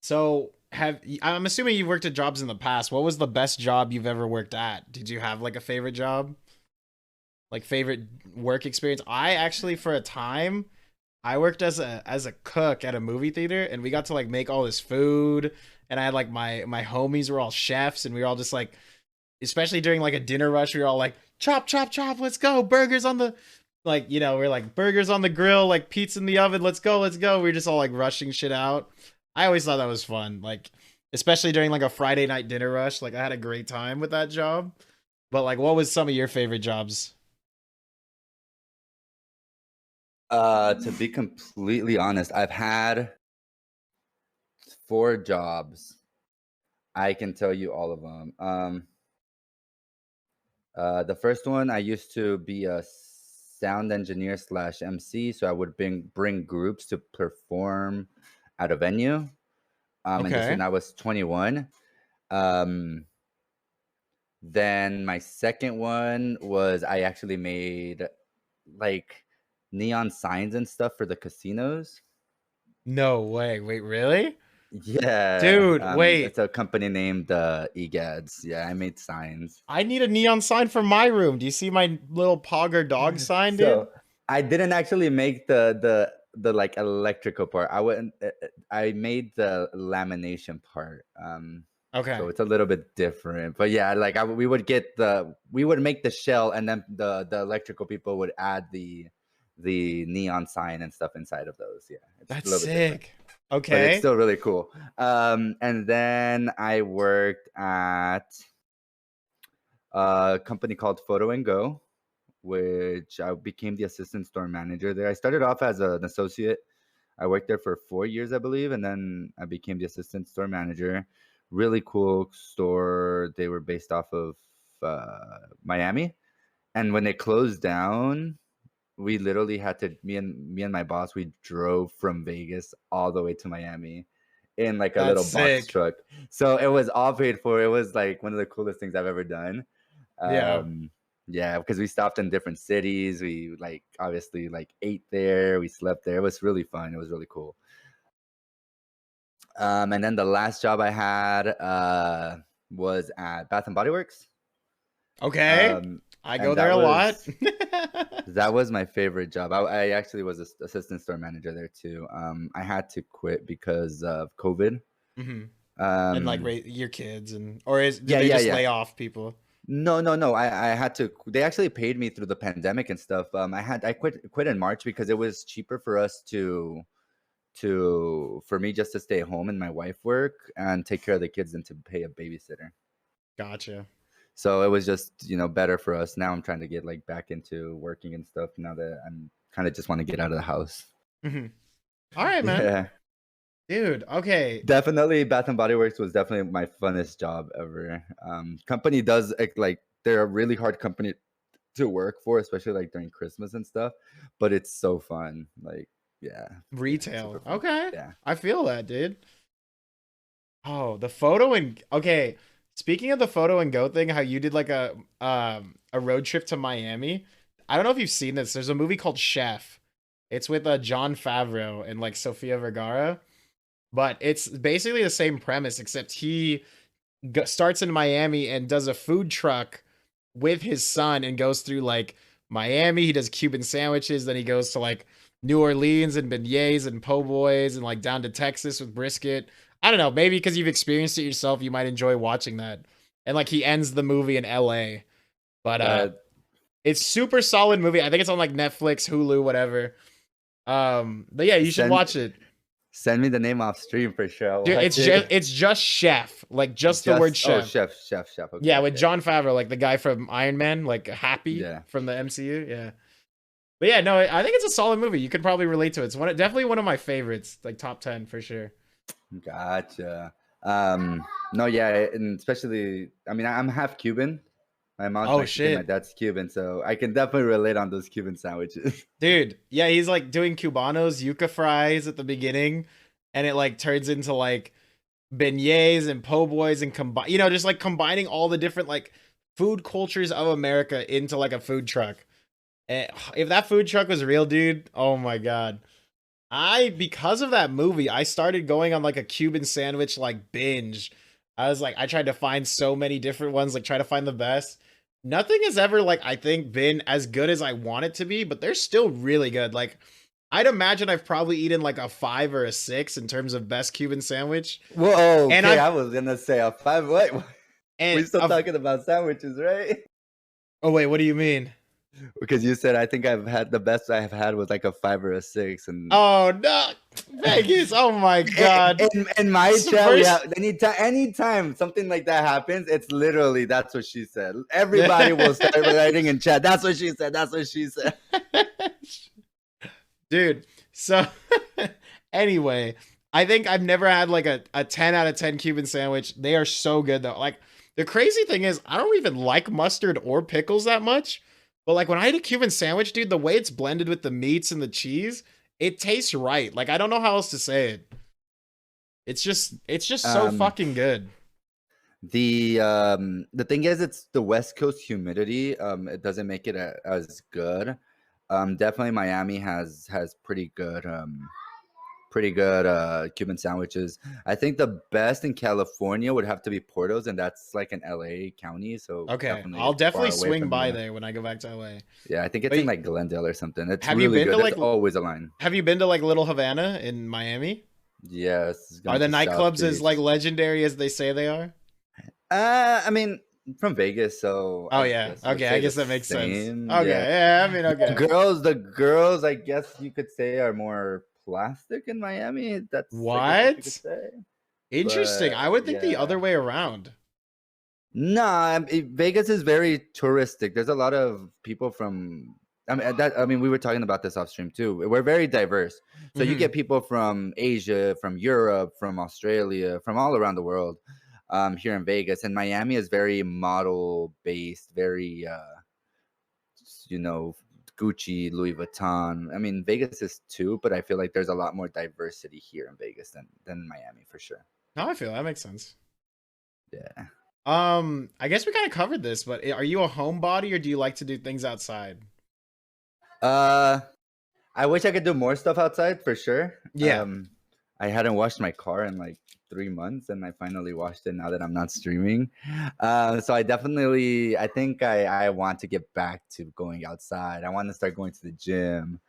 B: So I'm assuming you've worked at jobs in the past. What was the best job you've ever worked at? Did you have like a favorite job? Like favorite work experience? I actually, for a time, I worked as a cook at a movie theater, and we got to like make all this food, and I had like my homies were all chefs, and we were all just like, especially during like a dinner rush, we were all like, chop, chop, chop, let's go, burgers on the, like, you know, we're like burgers on the grill, like pizza in the oven, let's go, let's go. We're just all like rushing shit out. I always thought that was fun, like especially during like a Friday night dinner rush. Like I had a great time with that job. But like, what was some of your favorite jobs?
C: To be completely honest, I've had 4 jobs. I can tell you all of them. The first one, I used to be a sound engineer / MC, so I would bring groups to perform at a venue. And this
B: Okay.
C: when I was 21. Then my second one was I actually made like neon signs and stuff for the casinos.
B: No way. Wait, really?
C: Yeah,
B: Dude, wait.
C: it's a company named EGADS. Yeah, I made signs.
B: I need a neon sign for my room. Do you see my little Pogger dog sign, dude?
C: So I didn't actually make the like electrical part. I made the lamination part.
B: Okay.
C: So it's a little bit different. But yeah, like we would make the shell, and then the electrical people would add the neon sign and stuff inside of those. Yeah, it's a
B: That's
C: little bit different.
B: sick.
C: But it's
B: Okay.
C: still really cool. And then I worked at a company called Photo and Go, which I became the assistant store manager there. I started off as an associate. I worked there for 4 years, I believe, and then I became the assistant store manager. Really cool store. They were based off of Miami, and when they closed down, we literally had to me and my boss, we drove from Vegas all the way to Miami in like a
B: That's
C: little box
B: sick.
C: truck. So it was all paid for. It was like one of the coolest things I've ever done.
B: Yeah.
C: Yeah, because we stopped in different cities. We like obviously like ate there, we slept there. It was really fun. It was really cool. And then the last job I had was at Bath and Body Works.
B: Okay. I go
C: And
B: there a lot.
C: that was my favorite job. I actually was assistant store manager there too. I had to quit because of COVID.
B: Mm-hmm. And like
C: Um,
B: your kids did
C: yeah,
B: they
C: yeah,
B: just
C: yeah.
B: lay off people?
C: No. I had to. They actually paid me through the pandemic and stuff. I quit in March because it was cheaper for us for me just to stay home and my wife work and take care of the kids than to pay a babysitter.
B: Gotcha.
C: So it was just, better for us. Now I'm trying to get like back into working and stuff now that I'm kind of just want to get out of the house.
B: Mm-hmm. All right, man.
C: Yeah.
B: Dude, okay.
C: Definitely Bath and Body Works was definitely my funnest job ever. Company does like they're a really hard company to work for, especially like during Christmas and stuff, but it's so fun. Like, yeah.
B: Retail.
C: Super fun.
B: Okay.
C: Yeah.
B: I feel that, dude. Oh, okay. Speaking of the photo and go thing, how you did like a road trip to Miami. I don't know if you've seen this. There's a movie called Chef. It's with John Favreau and like Sofia Vergara, but it's basically the same premise except he starts in Miami and does a food truck with his son and goes through like Miami. He does Cuban sandwiches, then he goes to like New Orleans and beignets and po' boys and like down to Texas with brisket. I don't know, maybe because you've experienced it yourself, you might enjoy watching that. And like he ends the movie in LA. But it's super solid movie. I think it's on like Netflix, Hulu, whatever. But yeah, you should watch it.
C: Send me the name off stream for sure.
B: Dude, it's just Chef, like just the word Chef.
C: Oh, Chef. Okay,
B: yeah, with John Favreau, like the guy from Iron Man, like Happy from the MCU. Yeah, but yeah, no, I think it's a solid movie. You could probably relate to it. It's definitely one of my favorites, like top 10 for sure.
C: Gotcha. No, yeah, and especially, I mean, I'm half Cuban. My mom's Mexican, my dad's Cuban, so I can definitely relate on those Cuban sandwiches.
B: Dude, yeah, he's like doing Cubanos, yuca fries at the beginning. and it like turns into like beignets and po' boys and combine, you know, just like combining all the different like food cultures of America into like a food truck. And if that food truck was real, dude, oh my god. Because of that movie, I started going on like a Cuban sandwich like binge. I was like, I tried to find so many different ones, like try to find the best. Nothing has ever like I think been as good as I want it to be, but they're still really good. Like I'd imagine I've probably eaten like a 5 or a 6 in terms of best Cuban sandwich.
C: Whoa,
B: And
C: okay, I was gonna say a 5. What?
B: and
C: We're still talking about sandwiches, right?
B: oh wait, what do you mean?
C: Because you said I think I've had the best I have had was like a 5 or a 6, and
B: Oh no, Vegas! Oh my god!
C: in my
B: This is the
C: chat, we
B: first-
C: have anytime something like that happens, it's literally that's what she said. Everybody will start writing in chat. That's what she said. That's what she said.
B: Dude, so anyway, I think I've never had like a 10 out of 10 Cuban sandwich. They are so good though. Like the crazy thing is I don't even like mustard or pickles that much. But like when I eat a Cuban sandwich, dude, the way it's blended with the meats and the cheese, it tastes right. Like I don't know how else to say it. It's just so fucking good.
C: The thing is, it's the West Coast humidity. It doesn't make it as good. Definitely Miami has pretty good Cuban sandwiches. I think the best in California would have to be Porto's, and that's like an LA county. So
B: Okay, I'll definitely
C: far away
B: swing
C: from
B: by
C: here.
B: there when I go back to LA.
C: Yeah, I think it's
B: But
C: in like Glendale or something. It's
B: have you
C: really
B: been to,
C: good.
B: like-
C: There's always a line.
B: Have you been to like Little Havana in Miami?
C: Yes.
B: Are the
C: gone to South
B: nightclubs as
C: Beach.
B: like legendary as they say they are?
C: I mean, from Vegas, so
B: Oh
C: I
B: yeah.
C: guess I would
B: Okay,
C: say
B: I guess
C: the
B: that makes sense.
C: same.
B: Okay, yeah, I mean, okay.
C: The girls, I guess you could say, are more plastic in Miami. That's I guess what you could
B: What?
C: say.
B: Interesting.
C: But
B: I would think the
C: yeah.
B: other way around.
C: Nah, Vegas is very touristic. There's a lot of people from. I mean, we were talking about this off stream too. We're very diverse, so you
B: Mhm.
C: get people from Asia, from Europe, from Australia, from all around the world. Here in Vegas, and Miami is very model based, very you know, Gucci, Louis Vuitton. I mean, Vegas is too, but I feel like there's a lot more diversity here in Vegas than Miami for sure.
B: No, I feel that makes sense.
C: Yeah.
B: I guess we kind of covered this, but are you a homebody or do you like to do things outside?
C: I wish I could do more stuff outside for sure.
B: Yeah.
C: I hadn't washed my car in like 3 months, and I finally washed it now that I'm not streaming. So I think I want to get back to going outside. I want to start going to the gym.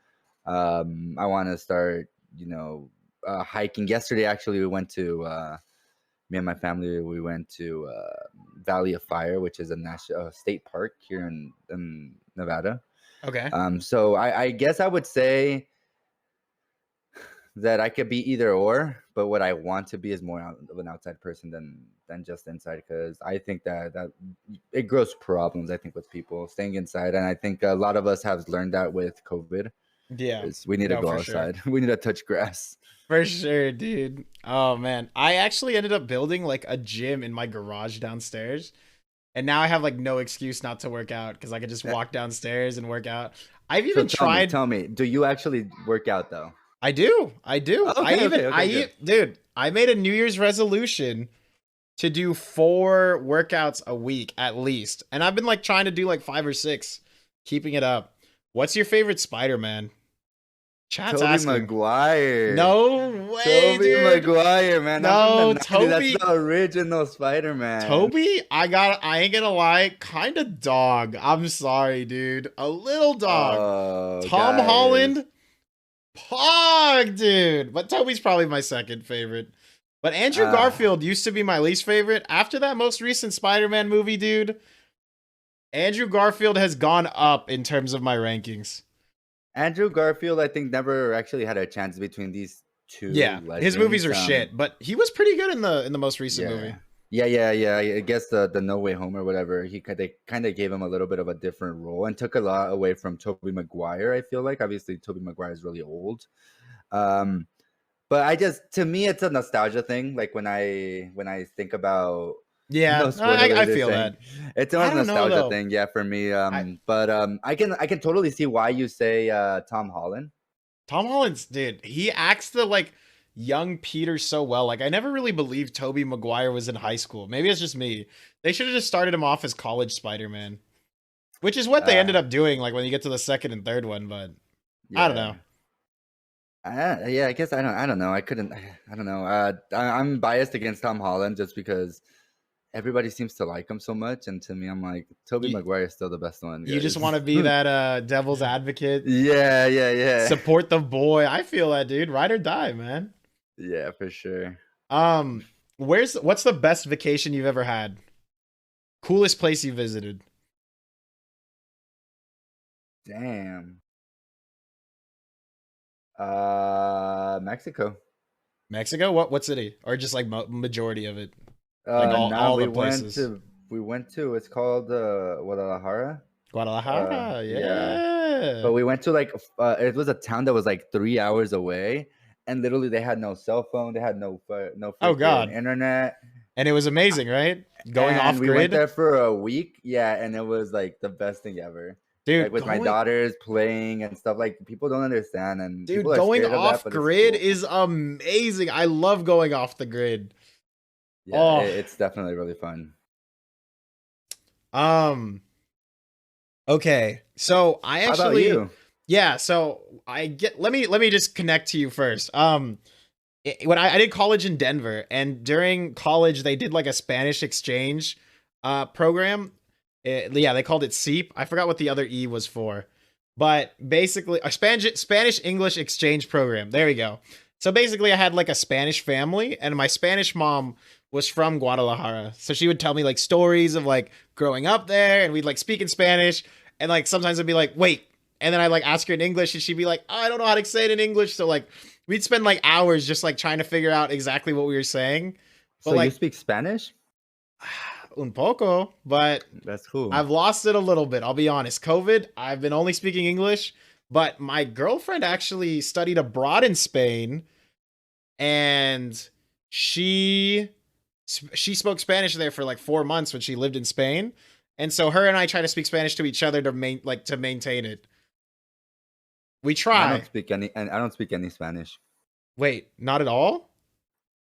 C: I want to start, hiking. Yesterday, actually, we went to me and my family. We went to Valley of Fire, which is a national state park here in Nevada.
B: Okay.
C: So I guess I would say that I could be either or, but what I want to be is more of an outside person than just inside, because I think that it grows problems, I think, with people staying inside. And I think a lot of us have learned that with COVID.
B: Yeah.
C: We need to
B: No,
C: go
B: for sure.
C: outside. We need to touch grass.
B: For sure, dude. Oh man. I actually ended up building like a gym in my garage downstairs. And now I have like no excuse not to work out because I could just walk downstairs and work out. I've even tried.
C: Tell me, do you actually work out though?
B: I do.
C: Okay,
B: Dude, I made a New Year's resolution to do 4 workouts a week at least. And I've been like trying to do like 5 or 6, keeping it up. What's your favorite Spider-Man? Chat's
C: Tobey
B: asking.
C: Maguire.
B: No way,
C: Tobey
B: dude.
C: Maguire, man.
B: No,
C: That's
B: Tobey.
C: the original Spider-Man.
B: Toby, I ain't gonna lie, kind of dog. I'm sorry, dude. A little dog.
C: Oh,
B: Tom
C: guys.
B: Holland, pog, dude. But Toby's probably my second favorite. But Andrew Garfield used to be my least favorite. After that most recent Spider-Man movie, dude, Andrew Garfield has gone up in terms of my rankings.
C: Andrew Garfield, I think, never actually had a chance between these two.
B: Yeah, his movies are
C: legends.
B: shit, but he was pretty good in the most recent
C: Yeah.
B: movie.
C: Yeah. I guess the No Way Home or whatever, they kind of gave him a little bit of a different role and took a lot away from Tobey Maguire. I feel like obviously Tobey Maguire is really old, but to me it's a nostalgia thing. Like when I think about
B: Yeah, I feel that.
C: it's
B: I
C: a
B: don't know,
C: nostalgia
B: though.
C: thing, yeah, for me. But I can totally see why you say Tom Holland.
B: Tom Holland's dude. He acts the like young Peter so well. Like I never really believed Tobey Maguire was in high school. Maybe it's just me. They should have just started him off as college Spider-Man, which is what they ended up doing. Like when you get to the second and third one, but I don't know.
C: Yeah, I guess I don't know. I don't know. I'm biased against Tom Holland just because everybody seems to like him so much, and to me, I'm like, Tobey Maguire is still the best one.
B: You just want to be that devil's advocate.
C: Yeah.
B: Support the boy. I feel that, dude. Ride or die, man.
C: Yeah, for sure.
B: What's the best vacation you've ever had? Coolest place you visited?
C: Damn. Mexico.
B: Mexico? What city? Or just like majority of it? Like all the places.
C: We went to. It's called Guadalajara.
B: Guadalajara, yeah.
C: But we went to like it was a town that was like 3 hours away, and literally they had no cell phone. They had no internet.
B: And it was amazing, right? Going off grid.
C: We went there for a week, yeah, and it was like the best thing ever.
B: Dude,
C: like with my daughters playing and stuff, like people don't understand, and
B: dude, going off grid is amazing. I love going off the grid.
C: Yeah, it's definitely really fun.
B: Okay, so I actually,
C: how about you?
B: Yeah, so let me just connect to you first. When I did college in Denver, and during college they did like a Spanish exchange program. They called it SEEP. I forgot what the other E was for, but basically a Spanish English exchange program. There we go. So basically I had like a Spanish family, and my Spanish mom was from Guadalajara. So she would tell me like stories of like growing up there, and we'd like speak in Spanish, and like sometimes I'd be like, wait, and then I'd like ask her in English, and she'd be like, oh, I don't know how to say it in English. So like we'd spend like hours just like trying to figure out exactly what we were saying.
C: But, so like, you speak Spanish?
B: Un poco, but
C: that's cool.
B: I've lost it a little bit. I'll be honest. COVID, I've been only speaking English, but my girlfriend actually studied abroad in Spain, and she spoke Spanish there for like 4 months when she lived in Spain. And so her and I try to speak Spanish to each other to maintain it. We try.
C: I don't speak any Spanish.
B: Wait, not at all?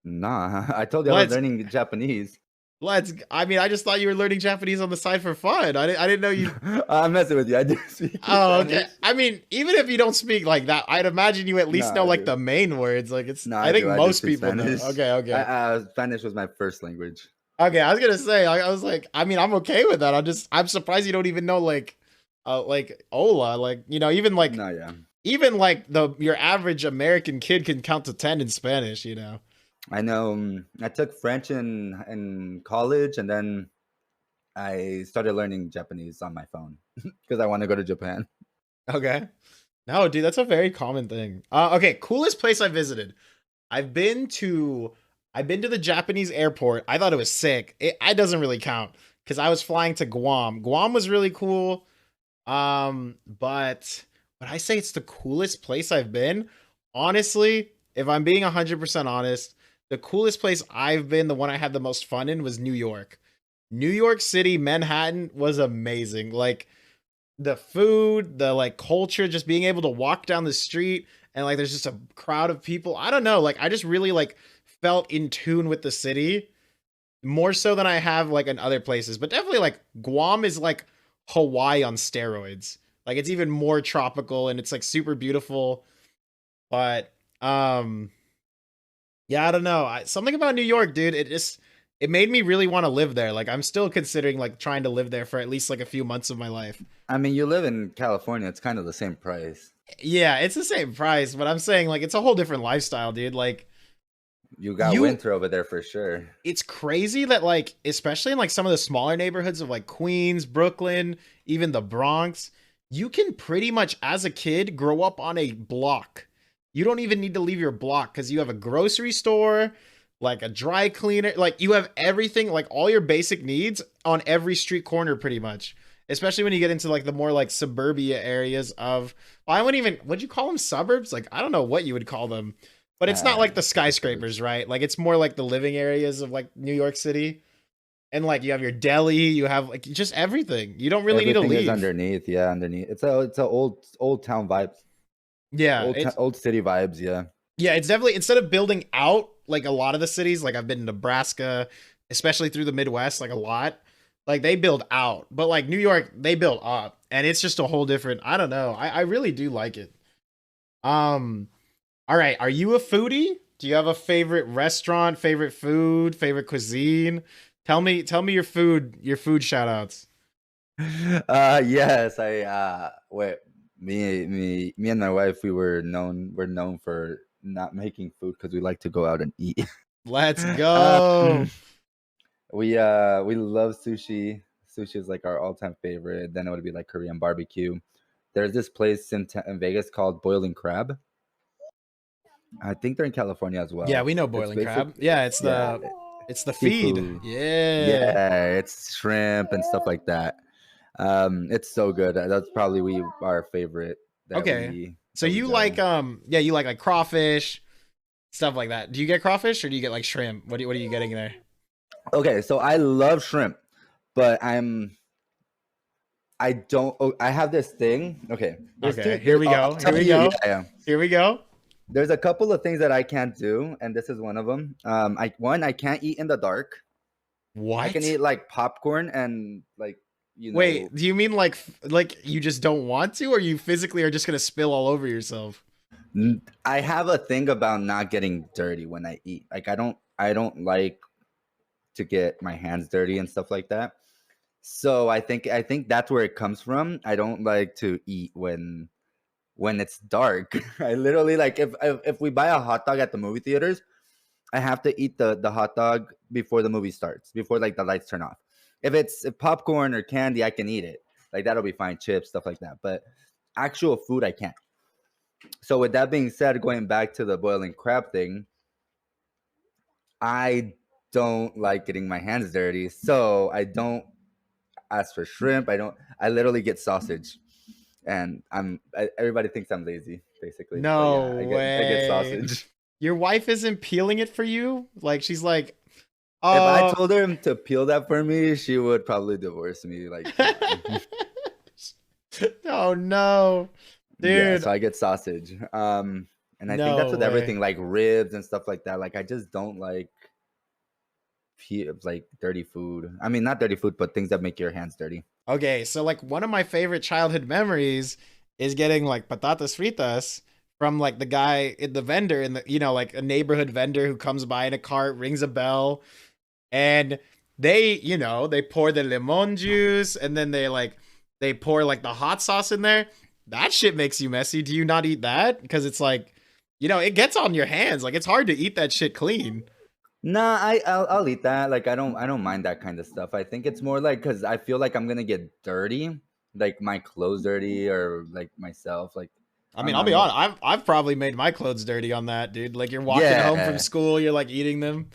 C: Nah, I told you I was learning Japanese.
B: I just thought you were learning Japanese on the side for fun. I didn't know you.
C: I'm messing with you. I do speak.
B: Oh, okay. I mean, even if you don't speak like that, I'd imagine you at least know like the main words. Like it's. I think most people know. Okay.
C: Spanish was my first language.
B: Okay, I was gonna say. I was like, I mean, I'm okay with that. I'm surprised you don't even know like hola, like even like.
C: No, yeah.
B: Even like your average American kid can count to 10 in Spanish.
C: I know. I took French in college, and then I started learning Japanese on my phone because I want to go to Japan.
B: Okay. No, dude, that's a very common thing. Okay, coolest place I visited. I've been to the Japanese airport. I thought it was sick. It doesn't really count because I was flying to Guam. Guam was really cool. But would I say it's the coolest place I've been? Honestly, if I'm being 100% honest, the coolest place I've been, the one I had the most fun in, was New York. New York City, Manhattan was amazing. Like the food, the like culture, just being able to walk down the street and like there's just a crowd of people. I don't know. Like I just really like felt in tune with the city more so than I have like in other places. But definitely like Guam is like Hawaii on steroids. Like it's even more tropical and it's like super beautiful. But yeah, I don't know. Something about New York, dude. It made me really want to live there. Like I'm still considering like trying to live there for at least like a few months of my life.
C: I mean, you live in California. It's kind of the same price.
B: Yeah, it's the same price, but I'm saying like it's a whole different lifestyle, dude. Like
C: you got winter over there for sure.
B: It's crazy that like, especially in like some of the smaller neighborhoods of like Queens, Brooklyn, even the Bronx, you can pretty much as a kid grow up on a block. You don't even need to leave your block because you have a grocery store, like a dry cleaner, like you have everything, like all your basic needs on every street corner pretty much. Especially when you get into like the more like suburbia areas of, well, I wouldn't even, would you call them suburbs? Like, I don't know what you would call them, but it's not like the skyscrapers, right? Like it's more like the living areas of like New York City. And like you have your deli, you have like just everything. You don't really need to leave.
C: Is underneath, yeah, underneath. It's a old town vibes.
B: Yeah,
C: old city vibes. Yeah,
B: Yeah, it's definitely, instead of building out like a lot of the cities, like I've been in Nebraska, especially through the Midwest, like a lot. Like they build out, but like New York, they build up, and it's just a whole different. I don't know. I really do like it. Um, all right. Are you a foodie? Do you have a favorite restaurant, favorite food, favorite cuisine? Tell me your food shout outs.
C: Yes, I wait, me and my wife, we're known for not making food because we like to go out and eat.
B: Let's
C: um
B: go.
C: we love sushi. Sushi is like our all-time favorite. Then it would be like Korean barbecue. There's this place in Vegas called Boiling Crab. I think they're in California as
B: Yeah,
C: well.
B: we know
C: It's
B: boiling
C: basic,
B: crab. Yeah,
C: yeah,
B: it's the feed.
C: seafood.
B: Yeah.
C: Yeah, it's shrimp and stuff like that. It's so good. That's probably our favorite that
B: Okay.
C: we
B: So
C: that we
B: you like
C: go.
B: yeah, you like crawfish, stuff like that. Do you get crawfish or do you get like shrimp? What are you getting there?
C: Okay, so I love shrimp, but I don't. Oh, I have this thing. Okay, there's
B: Okay,
C: two.
B: here we
C: I'll
B: go. Here
C: tell
B: we
C: you. Yeah,
B: go.
C: yeah.
B: Here we go.
C: There's a couple of things that I can't do, and this is one of them. I can't eat in the dark. I can
B: What?
C: eat like popcorn and like you know.
B: Wait, do you mean like you just don't want to, or you physically are just gonna spill all over yourself?
C: I have a thing about not getting dirty when I eat. Like I don't like to get my hands dirty and stuff like that. So I think that's where it comes from. I don't like to eat when it's dark. I literally like if we buy a hot dog at the movie theaters, I have to eat the hot dog before the movie starts, before like the lights turn off. If popcorn or candy, I can eat it. Like that'll be fine, chips, stuff like that. But actual food, I can't. So with that being said, going back to the boiling crab thing, I don't like getting my hands dirty. So I don't ask for shrimp. I literally get sausage. And everybody thinks I'm lazy, basically. But yeah,
B: No
C: I get
B: way.
C: sausage.
B: Your wife isn't peeling it for you? Like she's like,
C: If I
B: oh,
C: told her to peel that for me, she would probably divorce me. Like, come on.
B: oh no,
C: Yeah,
B: dude,
C: so I get sausage. And I think that's
B: no
C: with
B: way.
C: everything, like ribs and stuff like that. Like, I just don't like like dirty food. I mean, not dirty food, but things that make your hands dirty.
B: Okay, so like one of my favorite childhood memories is getting like patatas fritas from like the guy in the vendor in the, you know, like a neighborhood vendor who comes by in a cart, rings a bell, and they, you know, they pour the lemon juice and then they pour like the hot sauce in there. That shit makes you messy. Do you not eat that? Because it's like, you know, it gets on your hands. Like it's hard to eat that shit clean.
C: Nah, I'll eat that. Like, I don't mind that kind of stuff. I think it's more like because I feel like I'm gonna get dirty, like my clothes dirty or like myself. Like,
B: I
C: I
B: mean,
C: don't know.
B: I'll
C: I'm
B: be
C: more,
B: honest. I've probably made my clothes dirty on that, dude. Like you're walking home from
C: yeah.
B: school, you're like eating them.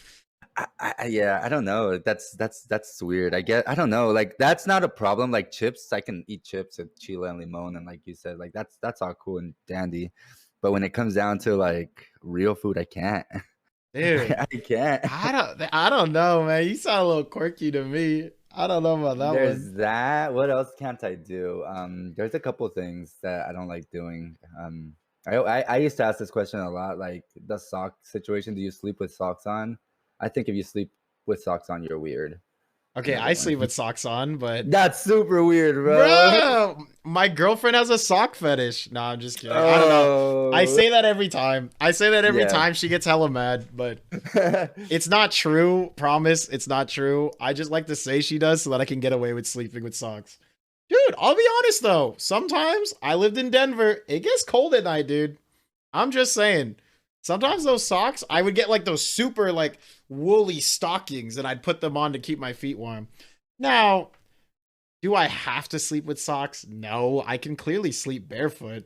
C: Yeah, I don't know. That's weird. I don't know. Like that's not a problem. Like chips, I can eat chips with chile and limon, and like you said, like that's all cool and dandy. But when it comes down to like real food, I can't.
B: Dude,
C: I can't.
B: I don't know, man. You sound a little quirky to me. I don't know about that one.
C: There's that. What else can't I do? There's a couple things that I don't like doing. I used to ask this question a lot, like the sock situation. Do you sleep with socks on? I think if you sleep with socks on, you're weird.
B: Okay,
C: Number
B: I
C: one.
B: sleep with socks on, but
C: That's super weird, bro.
B: bro, my girlfriend has a sock fetish. No, I'm just kidding. I don't know. I
C: Oh,
B: say that every time. I say that every
C: yeah.
B: time she gets hella mad, but it's not true. Promise, it's not true. I just like to say she does so that I can get away with sleeping with socks. Dude, I'll be honest though. Sometimes I lived in Denver. It gets cold at night, dude. I'm just saying. Sometimes those socks, I would get like those super like woolly stockings and I'd put them on to keep my feet warm. Now, do I have to sleep with socks? No, I can clearly sleep barefoot.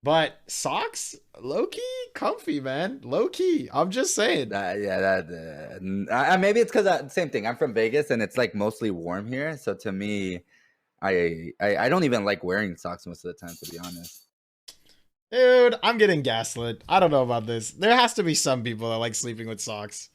B: But socks, low key, comfy, man. Low key. I'm just saying.
C: Yeah, maybe it's because same thing. I'm from Vegas and it's like mostly warm here. So to me, I don't even like wearing socks most of the time, to be honest.
B: Dude, I'm getting gaslit. I don't know about this. There has to be some people that like sleeping with socks.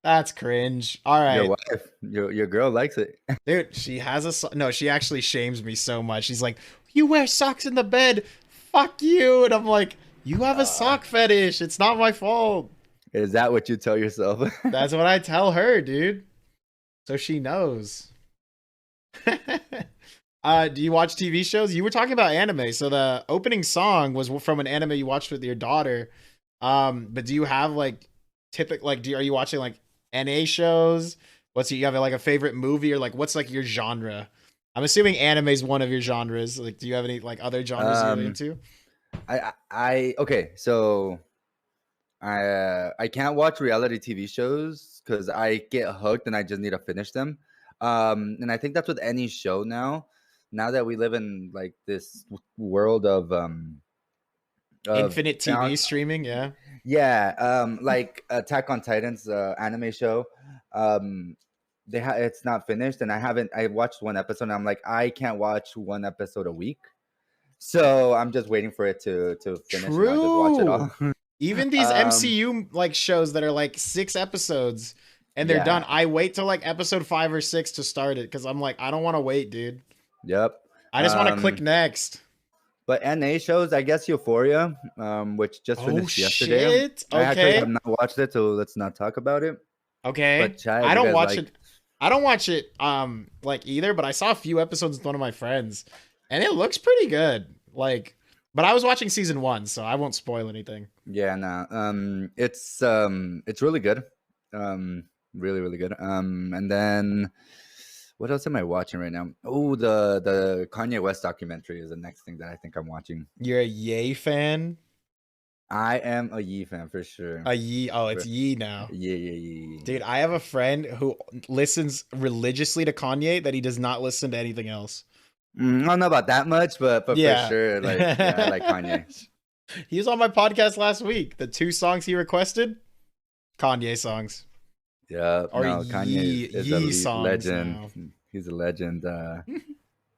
B: That's cringe. All
C: Your
B: right.
C: wife, your girl likes it.
B: Dude, she has no, she actually shames me so much. She's like, "You wear socks in the bed. Fuck you." And I'm like, You have a sock fetish. It's not my fault.
C: Is that what you tell yourself?
B: That's what I tell her, dude. So she knows. Do you watch TV shows? You were talking about anime. So the opening song was from an anime you watched with your daughter. But do you have like are you watching like NA shows? You have like a favorite movie or like what's like your genre? I'm assuming anime is one of your genres. Like, do you have any like other genres you're into?
C: Okay, so I can't watch reality TV shows because I get hooked and I just need to finish them. And I think that's with any show now. Now that we live in like this world of
B: Infinite TV streaming, yeah.
C: Yeah, like Attack on Titan's anime show. It's not finished, and I watched one episode and I'm like, I can't watch one episode a week. So I'm just waiting for it to finish and I'll just watch it all.
B: Even these MCU like shows that are like 6 episodes and they're done. I wait till like episode 5 or 6 to start it because I'm like, I don't want to wait, dude.
C: Yep.
B: I just want to click next.
C: But NA shows, I guess Euphoria, which just finished yesterday.
B: Shit. Okay.
C: I actually have not watched it, so let's not talk about it.
B: Okay.
C: But Chad,
B: I don't watch it. I don't watch it like either, but I saw a few episodes with one of my friends and it looks pretty good. Like, but I was watching season 1, so I won't spoil anything.
C: Yeah, nah. It's really good. Really, really good. And then what else am I watching right now? Oh, the Kanye West documentary is the next thing that I think I'm watching.
B: You're a Ye fan?
C: I am a Ye fan for sure.
B: A Ye? Oh, it's Ye now.
C: Yeah.
B: Dude, I have a friend who listens religiously to Kanye that he does not listen to anything else.
C: I don't know about that much, but
B: yeah.
C: for sure, like I like Kanye.
B: He was on my podcast last week. The 2 songs he requested, Kanye songs.
C: Yeah,
B: or
C: no, Kanye is a legend. Now. He's a legend.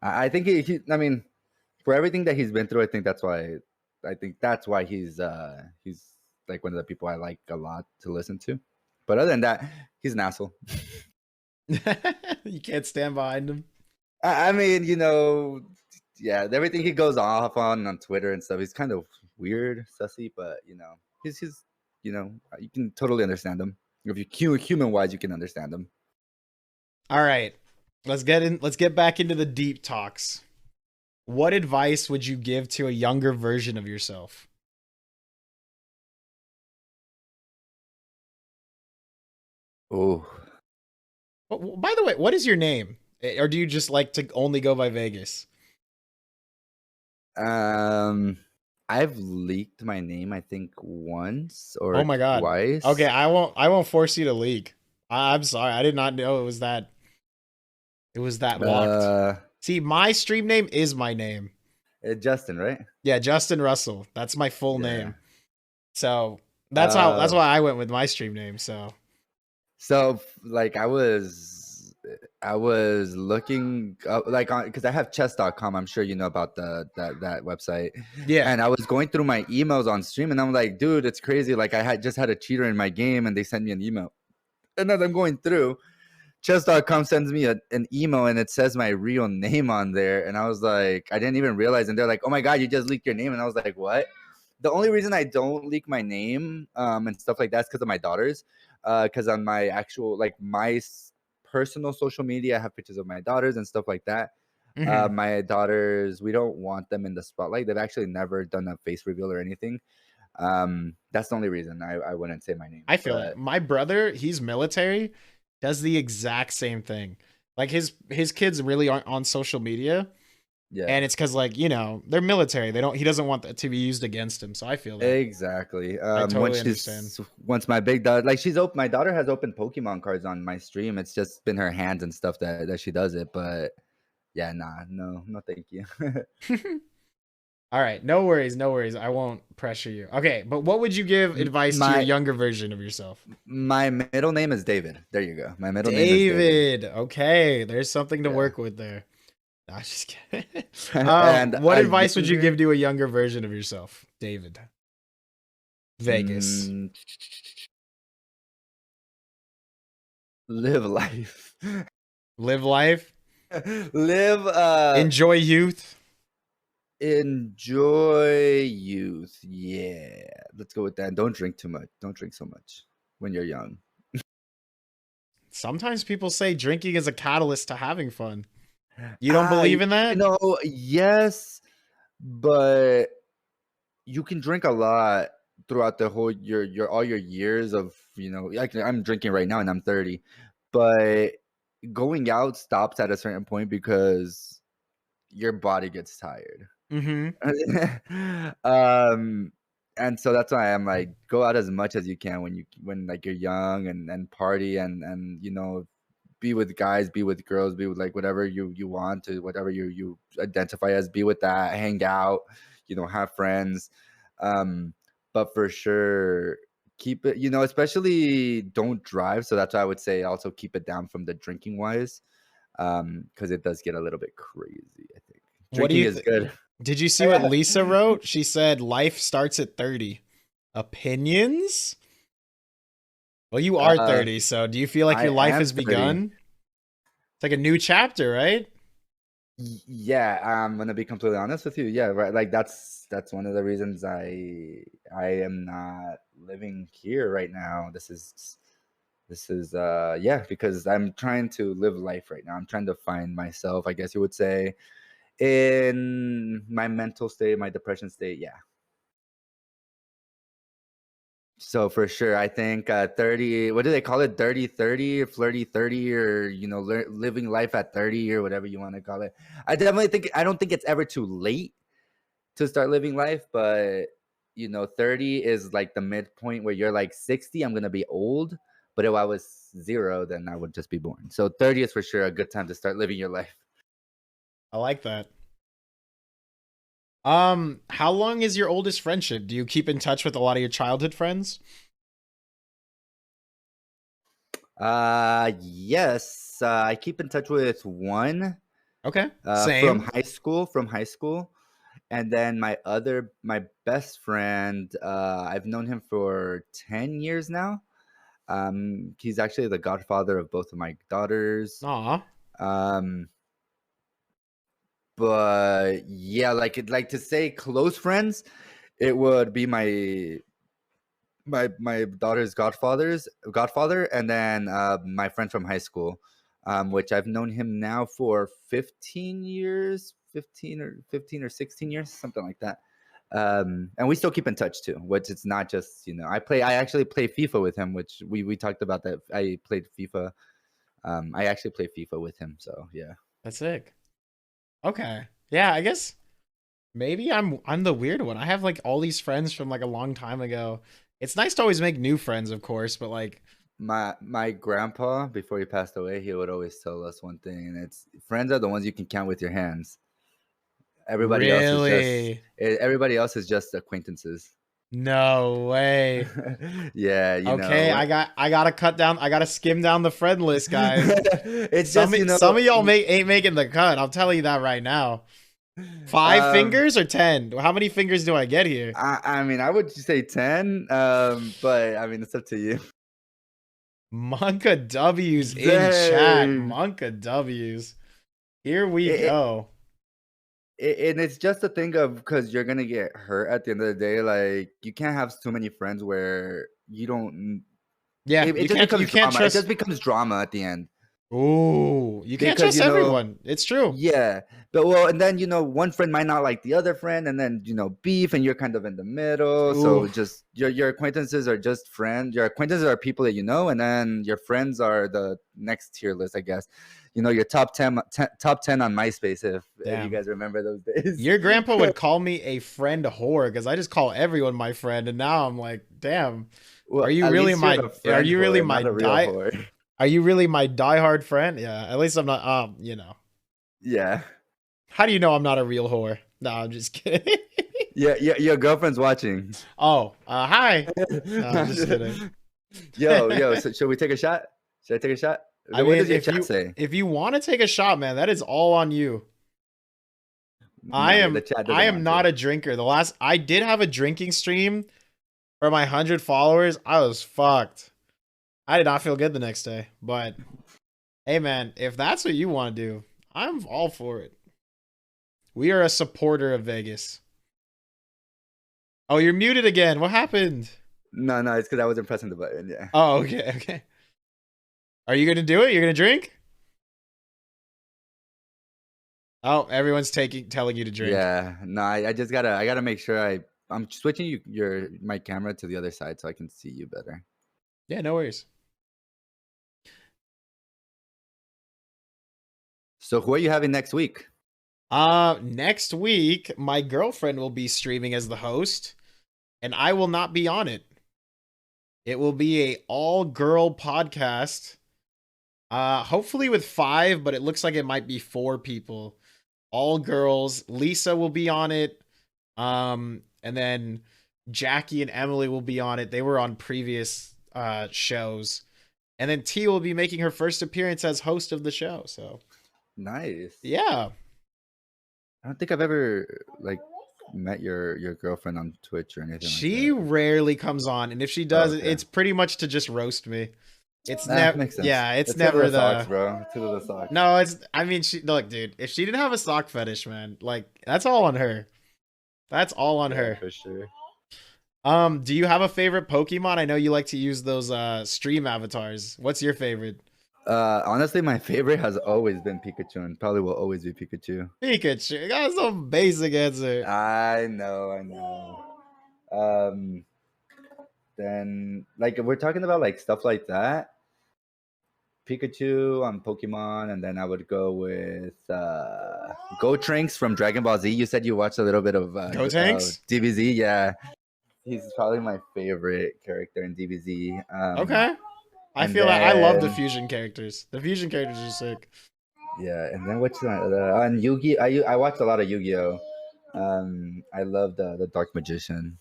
C: I think he. I mean, for everything that he's been through, I think that's why he's like one of the people I like a lot to listen to. But other than that, he's an asshole.
B: You can't stand behind him.
C: I mean, yeah, everything he goes off on Twitter and stuff, he's kind of weird, sussy, but he's you can totally understand him. If you human wise, you can understand him.
B: All right, let's get back into the deep talks. What advice would you give to a younger version of yourself?
C: Oh,
B: by the way, what is your name? Or do you just like to only go by Vegas?
C: I've leaked my name, I think once or
B: oh my god,
C: twice.
B: Okay, I won't force you to leak. I'm sorry, I did not know it was that. It was that locked. See, my stream name is my name.
C: Justin, right?
B: Yeah, Justin Russell. That's my full name. So that's why I went with my stream name. So
C: like I was looking up, like because I have chess.com. I'm sure you know about that website.
B: Yeah.
C: And I was going through my emails on stream and I'm like, dude, it's crazy. Like I had just had a cheater in my game and they sent me an email. And as I'm going through, chess.com sends me an email and it says my real name on there. And I was like, I didn't even realize. And they're like, oh my God, you just leaked your name. And I was like, what? The only reason I don't leak my name and stuff like that is because of my daughters. Because on my actual, like my personal social media, I have pictures of my daughters and stuff like that. Mm-hmm. My daughters, we don't want them in the spotlight. They've actually never done a face reveal or anything. That's the only reason I wouldn't say my name.
B: I feel it. My brother, he's military, does the exact same thing. Like his kids really aren't on social media. Yeah. And it's because like, they're military. He doesn't want that to be used against him. So I feel that.
C: Exactly.
B: I totally understand.
C: Once my big daughter, like my daughter has opened Pokemon cards on my stream. It's just been her hands and stuff that she does it. But yeah, no, thank you.
B: All right. No worries. I won't pressure you. Okay. But what would you give advice to your younger version of yourself?
C: My middle name is David. There you go. My middle name is David.
B: Okay. There's something to work with there. No, I'm just kidding. What advice would you give to a younger version of yourself, David? Vegas.
C: Live life.
B: Live life?
C: Live.
B: Enjoy youth.
C: Enjoy youth. Yeah, let's go with that. Don't drink too much. Don't drink so much when you're young.
B: Sometimes people say drinking is a catalyst to having fun. You don't believe in that?
C: Yes, but you can drink a lot throughout the whole your all your years of, like I'm drinking right now and I'm 30, but going out stops at a certain point because your body gets tired.
B: Mm-hmm.
C: And so that's why I'm like, go out as much as you can when like you're young, and party, and be with guys, be with girls, be with like whatever you want to, whatever you identify as, be with that, hang out, have friends. But for sure, keep it, especially don't drive. So that's why I would say also keep it down from the drinking wise, because it does get a little bit crazy. I think
B: What do
C: drinking
B: you
C: is good.
B: Did you see what Lisa wrote? She said life starts at 30. Opinions? Well, you are 30, so do you feel like your life has
C: 30.
B: begun? It's like a new chapter, right?
C: Yeah, I'm gonna be completely honest with you. Yeah, right. Like that's one of the reasons I am not living here right now. This is yeah, because I'm trying to live life right now. I'm trying to find myself, I guess you would say, in my mental state, my depression state. Yeah. So for sure, I think 30, what do they call it? Dirty 30, flirty 30, or living life at 30, or whatever you want to call it. I don't think it's ever too late to start living life, but 30 is like the midpoint where you're like 60, I'm gonna be old. But if I was 0, then I would just be born. So 30 is for sure a good time to start living your life.
B: I like that. How long is your oldest friendship? Do you keep in touch with a lot of your childhood friends?
C: Yes, I keep in touch with one
B: Okay.
C: from
B: Same.
C: high school. And then my best friend, I've known him for 10 years now. He's actually the godfather of both of my daughters.
B: Aw.
C: Um, but yeah, like to say close friends, it would be my daughter's godfather, and then my friend from high school, which I've known him now for 15 years, 15 or 16 years, something like that. And we still keep in touch too, which it's not just, I actually play FIFA with him, which we talked about that. I played FIFA. I actually play FIFA with him. So yeah.
B: That's sick. Okay. Yeah, I guess maybe I'm the weird one. I have like all these friends from like a long time ago. It's nice to always make new friends, of course, but like
C: My grandpa, before he passed away, he would always tell us one thing, and it's friends are the ones you can count with your hands.
B: really,
C: Everybody else is just acquaintances.
B: no way.
C: Yeah,
B: Okay, I gotta cut down. I gotta skim down the friend list, guys.
C: It's
B: Some
C: just,
B: some of y'all ain't making the cut. I'm telling you that right now. 5 fingers or 10? How many fingers do I get here?
C: I mean, I would say 10, but I mean, it's up to you.
B: Monka W's in chat.
C: Dang.
B: Monka W's. Here we
C: It-
B: go.
C: And it's just a thing of, because you're gonna get hurt at the end of the day. Like, you can't have too many friends where you don't.
B: Yeah,
C: It
B: you
C: just
B: can't
C: becomes drama.
B: trust.
C: It just becomes drama at the end.
B: Ooh, you can't
C: Because
B: trust everyone. It's true.
C: yeah, but well, and then one friend might not like the other friend, and then beef, and you're kind of in the middle. So
B: Ooh.
C: just your acquaintances are just friends. Your acquaintances are people that you know, and then your friends are the next tier list, I guess. Your top 10 on MySpace, if you
B: Damn.
C: guys remember those days.
B: Your grandpa would call me a friend whore because I just call everyone my friend, and now I'm like, damn.
C: Well,
B: Are you
C: at
B: really
C: least you're
B: my?
C: the friend
B: Are you really
C: whore,
B: my
C: not a real whore.
B: Are you really my diehard friend? Yeah. At least I'm not.
C: Yeah.
B: How do you know I'm not a real whore? No, I'm just kidding.
C: Yeah, your girlfriend's watching.
B: Oh, hi. No, I'm just kidding.
C: Yo, so should we take a shot? Should I take a shot?
B: I
C: What
B: mean,
C: does your chat say?
B: if you want to take a shot, man, that is all on you.
C: No, the chat doesn't
B: I am
C: want
B: not
C: to.
B: a drinker. I did have a drinking stream for my 100 followers. I was fucked. I did not feel good the next day. But hey, man, if that's what you want to do, I'm all for it. We are a supporter of Vegas. Oh, you're muted again. What happened?
C: No, it's because I wasn't pressing the button. Yeah.
B: Oh, okay. Are you gonna do it? You're gonna drink? Oh, everyone's telling you to drink.
C: Yeah. No, I just gotta make sure I'm switching my camera to the other side so I can see you better.
B: Yeah, no worries.
C: So who are you having next week?
B: Next week, my girlfriend will be streaming as the host, and I will not be on it. It will be a all-girl podcast. Hopefully with 5, but it looks like it might be 4 people. All girls. Lisa will be on it. And then Jackie and Emily will be on it. They were on previous shows. And then T will be making her first appearance as host of the show. So
C: nice.
B: Yeah.
C: I don't think I've ever like met your girlfriend on Twitch or anything.
B: She
C: like that.
B: rarely comes on, and if she does, it's pretty much to just roast me. It's never. Yeah, it's never the
C: socks, bro. It's the socks.
B: No, it's. I mean, look, dude. If she didn't have a sock fetish, man, like that's all on her. That's all on her
C: for sure.
B: Do you have a favorite Pokemon? I know you like to use those stream avatars. What's your favorite?
C: Honestly, my favorite has always been Pikachu, and probably will always be Pikachu.
B: Pikachu. That's a basic answer.
C: I know. Then like if we're talking about like stuff like that, Pikachu on Pokemon, and then I would go with Gotenks from Dragon Ball Z. You said you watched a little bit of
B: Gotenks?
C: DBZ, yeah. He's probably my favorite character in DBZ.
B: Okay. I feel like I love the fusion characters. The fusion characters are sick.
C: Yeah, and then what's on Yu-Gi-Oh? I watched a lot of Yu-Gi-Oh. I love the Dark Magician.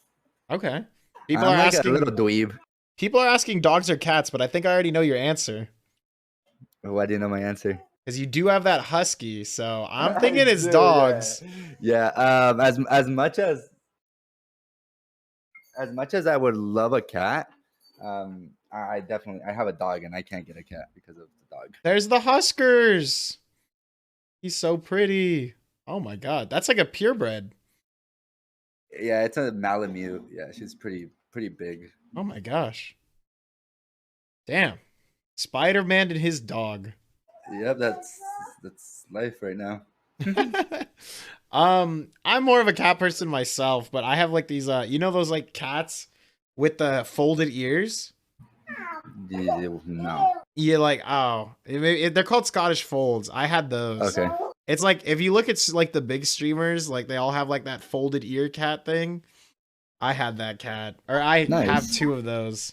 B: Okay. People
C: I'm
B: are
C: like
B: asking
C: a little dweeb.
B: People are asking dogs or cats, but I think I already know your answer.
C: Why do you know my answer?
B: Because you do have that husky, so I'm thinking it's dogs.
C: Yeah. As much as I would love a cat, I have a dog and I can't get a cat because of the dog.
B: There's the Huskers. He's so pretty. Oh my god, that's like a purebred.
C: Yeah, it's a Malamute. Yeah, she's pretty big.
B: Oh my gosh. Damn. Spiderman and his dog.
C: Yep, that's life right now.
B: I'm more of a cat person myself, but I have like these you know those like cats with the folded ears?
C: No.
B: Yeah, like they're called Scottish folds. I had those.
C: Okay.
B: It's like if you look at like the big streamers, like they all have like that folded ear cat thing. I had that cat, or I have 2 of those.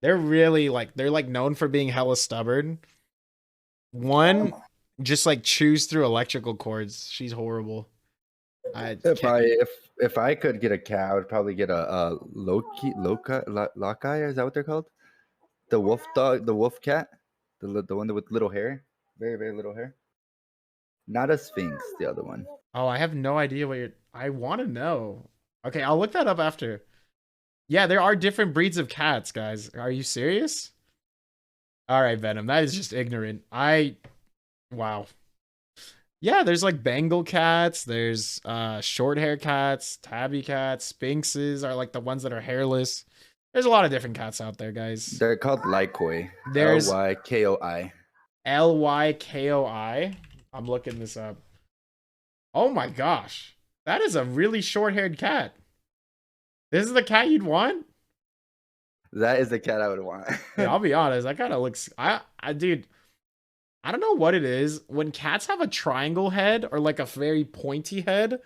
B: They're really like they're like known for being hella stubborn. One just like chews through electrical cords. She's horrible.
C: If I could get a cat, I would probably get a Loki. Is that what they're called? The wolf dog, the wolf cat, the one with little hair, very very little hair. Not a Sphinx, the other one.
B: Oh, I have no idea what you're. I want to know. Okay, I'll look that up after. Yeah, there are different breeds of cats, guys. Are you serious? All right, Venom. That is just ignorant. Wow. Yeah, there's like Bengal cats. There's short hair cats, tabby cats, Sphinxes are like the ones that are hairless. There's a lot of different cats out there, guys.
C: They're called Lykoi.
B: There's
C: Lykoi.
B: Lykoi. I'm looking this up. Oh my gosh. That is a really short-haired cat. This is the cat you'd want?
C: That is the cat I would want.
B: Yeah, I'll be honest. That kind of looks... Dude, I don't know what it is. When cats have a triangle head or like a very pointy head,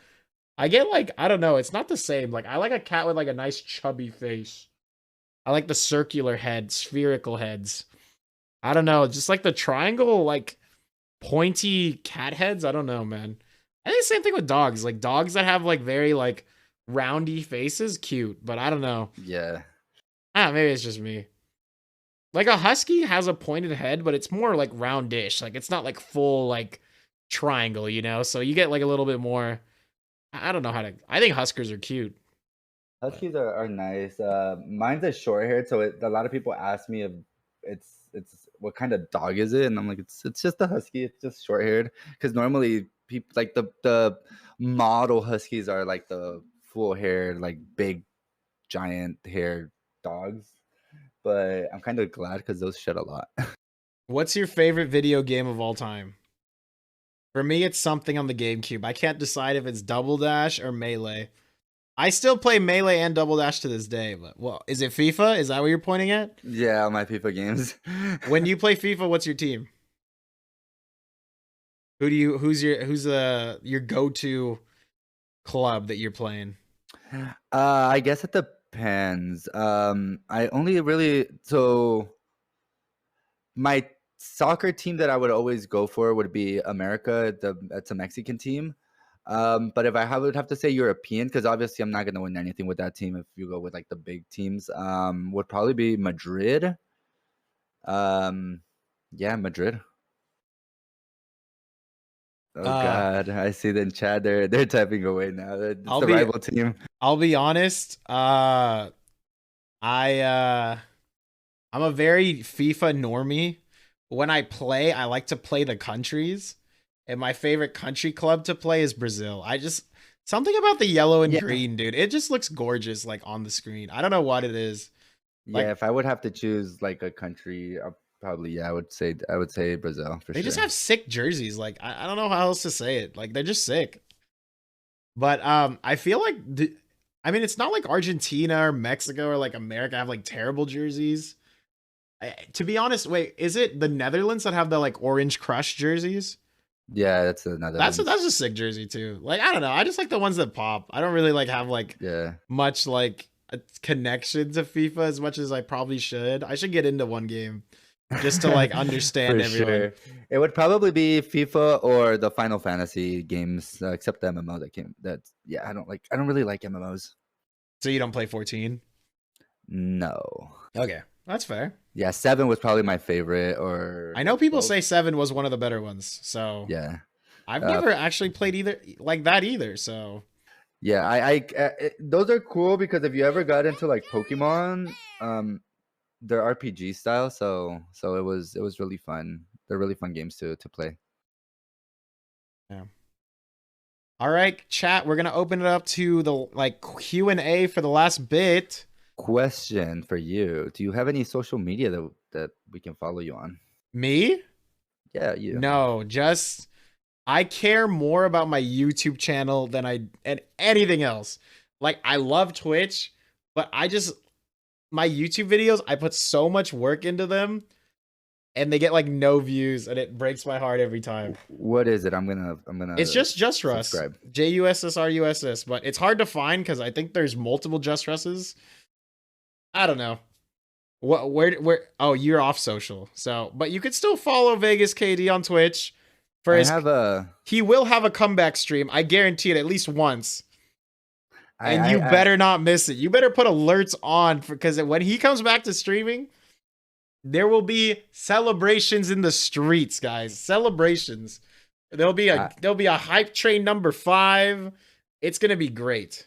B: I get like... I don't know. It's not the same. Like, I like a cat with like a nice chubby face. I like the circular head, spherical heads. I don't know. Just like the triangle, like pointy cat heads. I don't know, man. I think the same thing with dogs. Like dogs that have like very like roundy faces, cute. But I don't know.
C: Yeah.
B: Maybe it's just me. Like a husky has a pointed head, but it's more like roundish. Like it's not like full like triangle, you know? So you get like a little bit more. I don't know how to. I think huskers are cute.
C: Huskies are nice. Mine's a short haired, so a lot of people ask me if it's what kind of dog is it, and I'm like it's just a husky. It's just short haired because normally people like the model huskies are like the full haired, like big, giant haired dogs. But I'm kind of glad because those shed a lot.
B: What's your favorite video game of all time? For me, it's something on the GameCube. I can't decide if it's Double Dash or Melee. I still play Melee and Double Dash to this day, but well, is it FIFA? Is that what you're pointing at?
C: Yeah, my FIFA games.
B: When you play FIFA, what's your team? Who's your go-to club that you're playing?
C: I guess it depends. I only really my soccer team that I would always go for would be America. It's a Mexican team. But if would have to say European, because obviously I'm not gonna win anything with that team if you go with like the big teams. Would probably be Madrid. Yeah, Madrid. Oh God, I see the chat. They're typing away now. It's the rival team.
B: I'll be honest. I'm a very FIFA normie. When I play, I like to play the countries, and my favorite country club to play is Brazil. Something about the yellow and green, dude. It just looks gorgeous, like on the screen. I don't know what it is.
C: Yeah, if I would have to choose like a country, probably I would say Brazil for sure.
B: They just have sick jerseys. Like I don't know how else to say it. Like they're just sick. But I feel like it's not like Argentina or Mexico or like America have like terrible jerseys. To be honest, wait, is it the Netherlands that have the like orange crush jerseys?
C: Yeah, that's another.
B: That's a sick jersey too. Like I don't know, I just like the ones that pop. I don't really like have like much like a connection to FIFA as much as I probably should. I should get into one game just to like understand everyone. Sure.
C: It would probably be FIFA or the Final Fantasy games, except the MMO that came. I don't really like MMOs.
B: So you don't play 14?
C: No.
B: Okay, that's fair.
C: Yeah, 7 was probably my favorite. Or
B: I know people say 7 was one of the better ones. So
C: yeah,
B: I've never actually played either like that either. So
C: yeah, I those are cool because if you ever got into like Pokemon, they're RPG style, so it was really fun. They're really fun games to play.
B: Yeah. All right, chat. We're gonna open it up to the like Q&A for the last bit.
C: Question for you: do you have any social media that we can follow you on?
B: Me?
C: Yeah, you.
B: No, just I care more about my YouTube channel than and anything else. Like I love Twitch, but my YouTube videos, I put so much work into them and they get like no views and it breaks my heart every time.
C: What is it? I'm gonna
B: It's just JussRuss. JussRuss, but it's hard to find because I think there's multiple JussRusses. I don't know. Where oh, you're off social. So, but you could still follow VegasKD on Twitch. He will have a comeback stream. I guarantee it at least once. And you better not miss it. You better put alerts on because when he comes back to streaming, there will be celebrations in the streets, guys. Celebrations. There'll be a hype train number 5. It's gonna be great.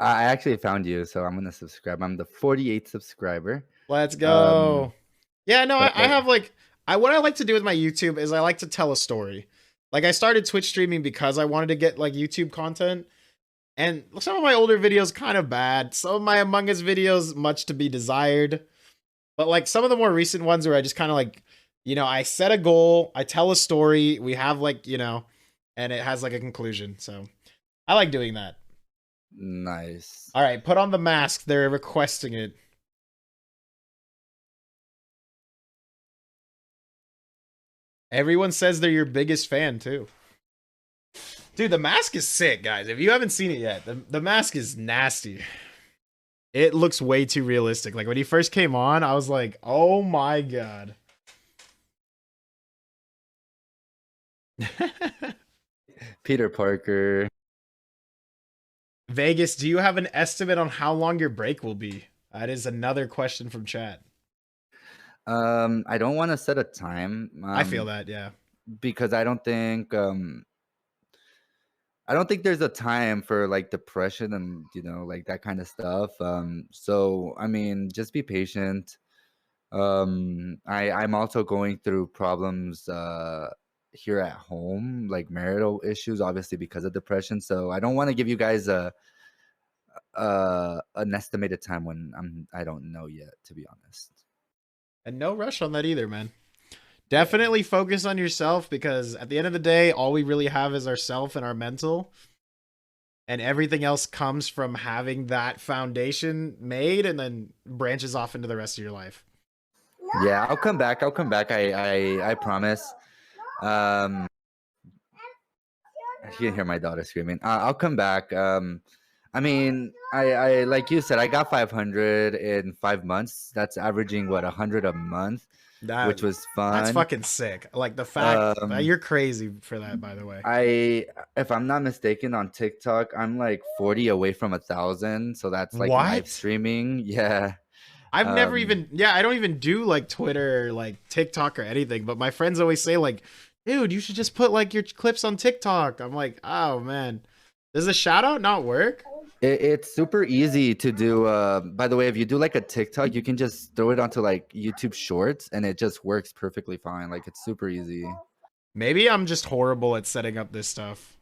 C: I actually found you, so I'm gonna subscribe. I'm the 48th subscriber.
B: Let's go. Yeah, no, I have like what I like to do with my YouTube is I like to tell a story. Like I started Twitch streaming because I wanted to get like YouTube content. And some of my older videos kind of bad. Some of my Among Us videos much to be desired. But like some of the more recent ones where I just kind of like, I set a goal, I tell a story, we have like, and it has like a conclusion. So I like doing that.
C: Nice.
B: All right, put on the mask. They're requesting it. Everyone says they're your biggest fan too. Dude, the mask is sick, guys. If you haven't seen it yet, the mask is nasty. It looks way too realistic. Like when he first came on, I was like, oh my God.
C: Peter Parker.
B: Vegas, do you have an estimate on how long your break will be? That is another question from chat.
C: I don't want to set a time.
B: I feel that, yeah.
C: Because I don't think there's a time for like depression and like that kind of stuff. So I mean, just be patient. I'm also going through problems here at home, like marital issues, obviously because of depression. So I don't want to give you guys an estimated time when I don't know yet, to be honest.
B: And no rush on that either, man. Definitely focus on yourself, because at the end of the day, all we really have is ourself and our mental. And everything else comes from having that foundation made and then branches off into the rest of your life.
C: Yeah, I'll come back. I'll come back. I promise. Um, you can hear my daughter screaming. I'll come back. I mean, I like you said, I got 500 in 5 months. That's averaging what 100 a month, which was
B: That's
C: fun.
B: fucking sick. Like the fact that you're crazy for that, by the way.
C: If I'm not mistaken, on TikTok, I'm like 40 away from 1,000. So that's like live
B: What?
C: streaming. Yeah.
B: I've never even, I don't even do like Twitter, like TikTok or anything, but my friends always say like, dude, you should just put like your clips on TikTok. I'm like, oh man, does the shout out not work?
C: It's super easy to do. By the way, if you do like a TikTok, you can just throw it onto like YouTube Shorts and it just works perfectly fine. Like it's super easy.
B: Maybe I'm just horrible at setting up this stuff.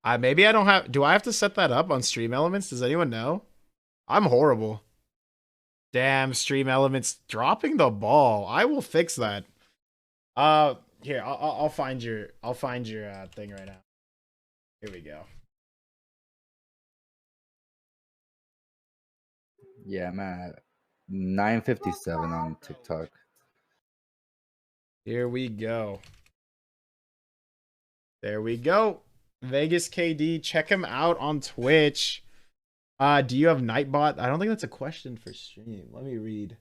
B: Maybe I don't have, do I have to set that up on Stream Elements? Does anyone know? I'm horrible. Damn, Stream Elements dropping the ball. I will fix that. Here, I'll find your thing right now. Here we go.
C: Yeah, I'm at 957 on TikTok.
B: Here we go. There we go. VegasKD, check him out on Twitch. Do you have Nightbot? I don't think that's a question for stream. Let me read.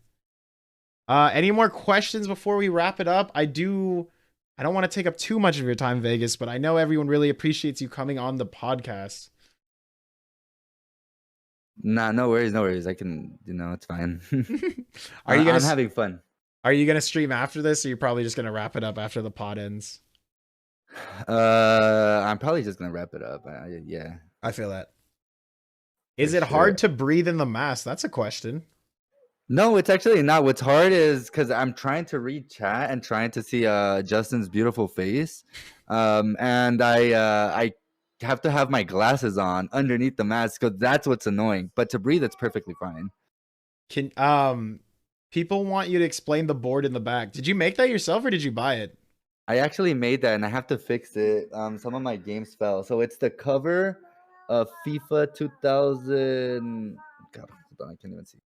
B: Any more questions before we wrap it up? I don't want to take up too much of your time, Vegas, but I know everyone really appreciates you coming on the podcast.
C: Nah, no worries, no worries. I can, it's fine.
B: I'm
C: having fun.
B: Are you gonna stream after this, or you're probably just gonna wrap it up after the pod ends?
C: I'm probably just gonna wrap it up. Yeah.
B: I feel that. Is it hard to breathe in the mask? That's a question.
C: No, it's actually not. What's hard is because I'm trying to read chat and trying to see Justin's beautiful face, and I have to have my glasses on underneath the mask, because that's what's annoying. But to breathe, it's perfectly fine.
B: Can people want you to explain the board in the back? Did you make that yourself or did you buy it?
C: I actually made that and I have to fix it. Some of my games fell, so it's the cover of FIFA 2000. God, hold on, I can't even see.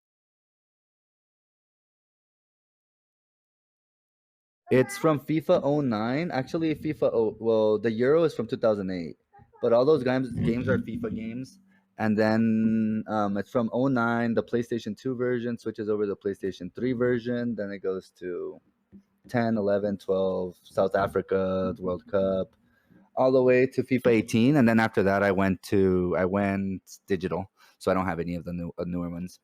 C: It's from FIFA 09. Actually, the Euro is from 2008. But all those games are FIFA games. And then it's from 09. The PlayStation 2 version switches over to the PlayStation 3 version. Then it goes to 10, 11, 12, South Africa, the World Cup, all the way to FIFA 18. And then after that, I went digital. So I don't have any of the newer ones.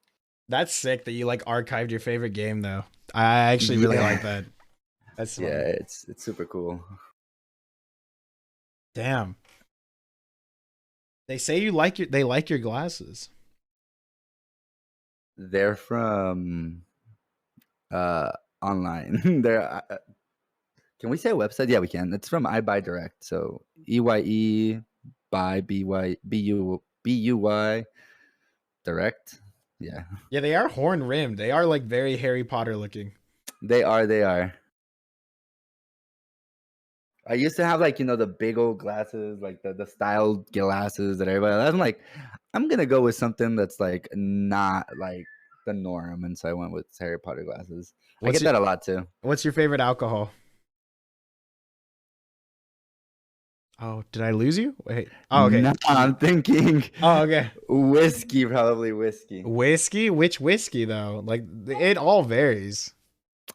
B: That's sick that you like archived your favorite game, though. I actually really like that. That's funny.
C: It's super cool.
B: Damn. They say they like your glasses.
C: They're from online. They're can we say a website? Yeah, we can. It's from iBuy Direct. So EYE buy BUY Direct. Yeah.
B: Yeah, they are horn rimmed. They are like very Harry Potter looking.
C: They are. I used to have like, the big old glasses, like the styled glasses that everybody. I'm like, I'm gonna go with something that's like not like the norm, and so I went with Harry Potter glasses. I get that a lot too.
B: What's your favorite alcohol? Oh, did I lose you? Wait. Oh, okay.
C: No, I'm thinking.
B: Oh, okay.
C: Whiskey, probably whiskey.
B: Whiskey? Which whiskey though? Like it all varies.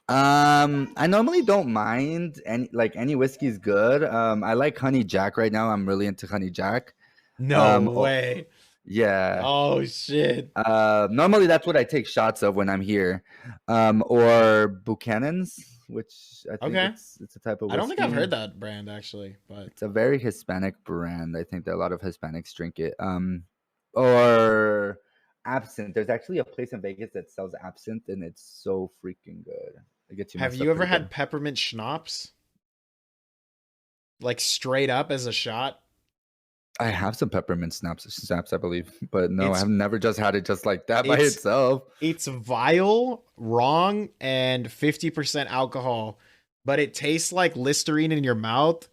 C: I normally don't mind any whiskey is good. I like Honey Jack right now. I'm really into Honey Jack.
B: No way.
C: Yeah.
B: Oh shit.
C: Normally that's what I take shots of when I'm here. Or Buchanan's, which I think it's a type of whiskey.
B: I don't think I've heard that brand actually, but
C: it's a very Hispanic brand. I think that a lot of Hispanics drink it. Or absinthe. There's actually a place in Vegas that sells absinthe, and it's so freaking good. It gets you.
B: Have you ever had peppermint schnapps? like straight up as a shot?
C: I have some peppermint snaps, I believe, but no, I
B: It's
C: have never just had it just like that by
B: it's
C: itself.
B: it's vile, wrong, and 50% alcohol, but it tastes like Listerine in your mouth.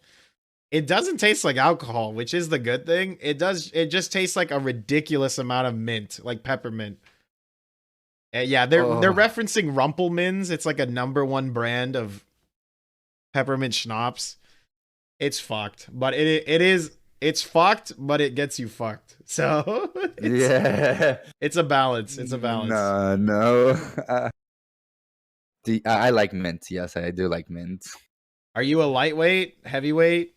B: It doesn't taste like alcohol, which is the good thing. It just tastes like a ridiculous amount of mint, like peppermint. Yeah, they're
C: Oh,
B: referencing Rumpelmans. It's like a #1 brand of peppermint schnapps. It's fucked, but it's fucked, but it gets you fucked. So
C: yeah.
B: it's a balance. It's a balance.
C: No, no. I like mint. Yes, I do like mint.
B: Are you a lightweight, heavyweight?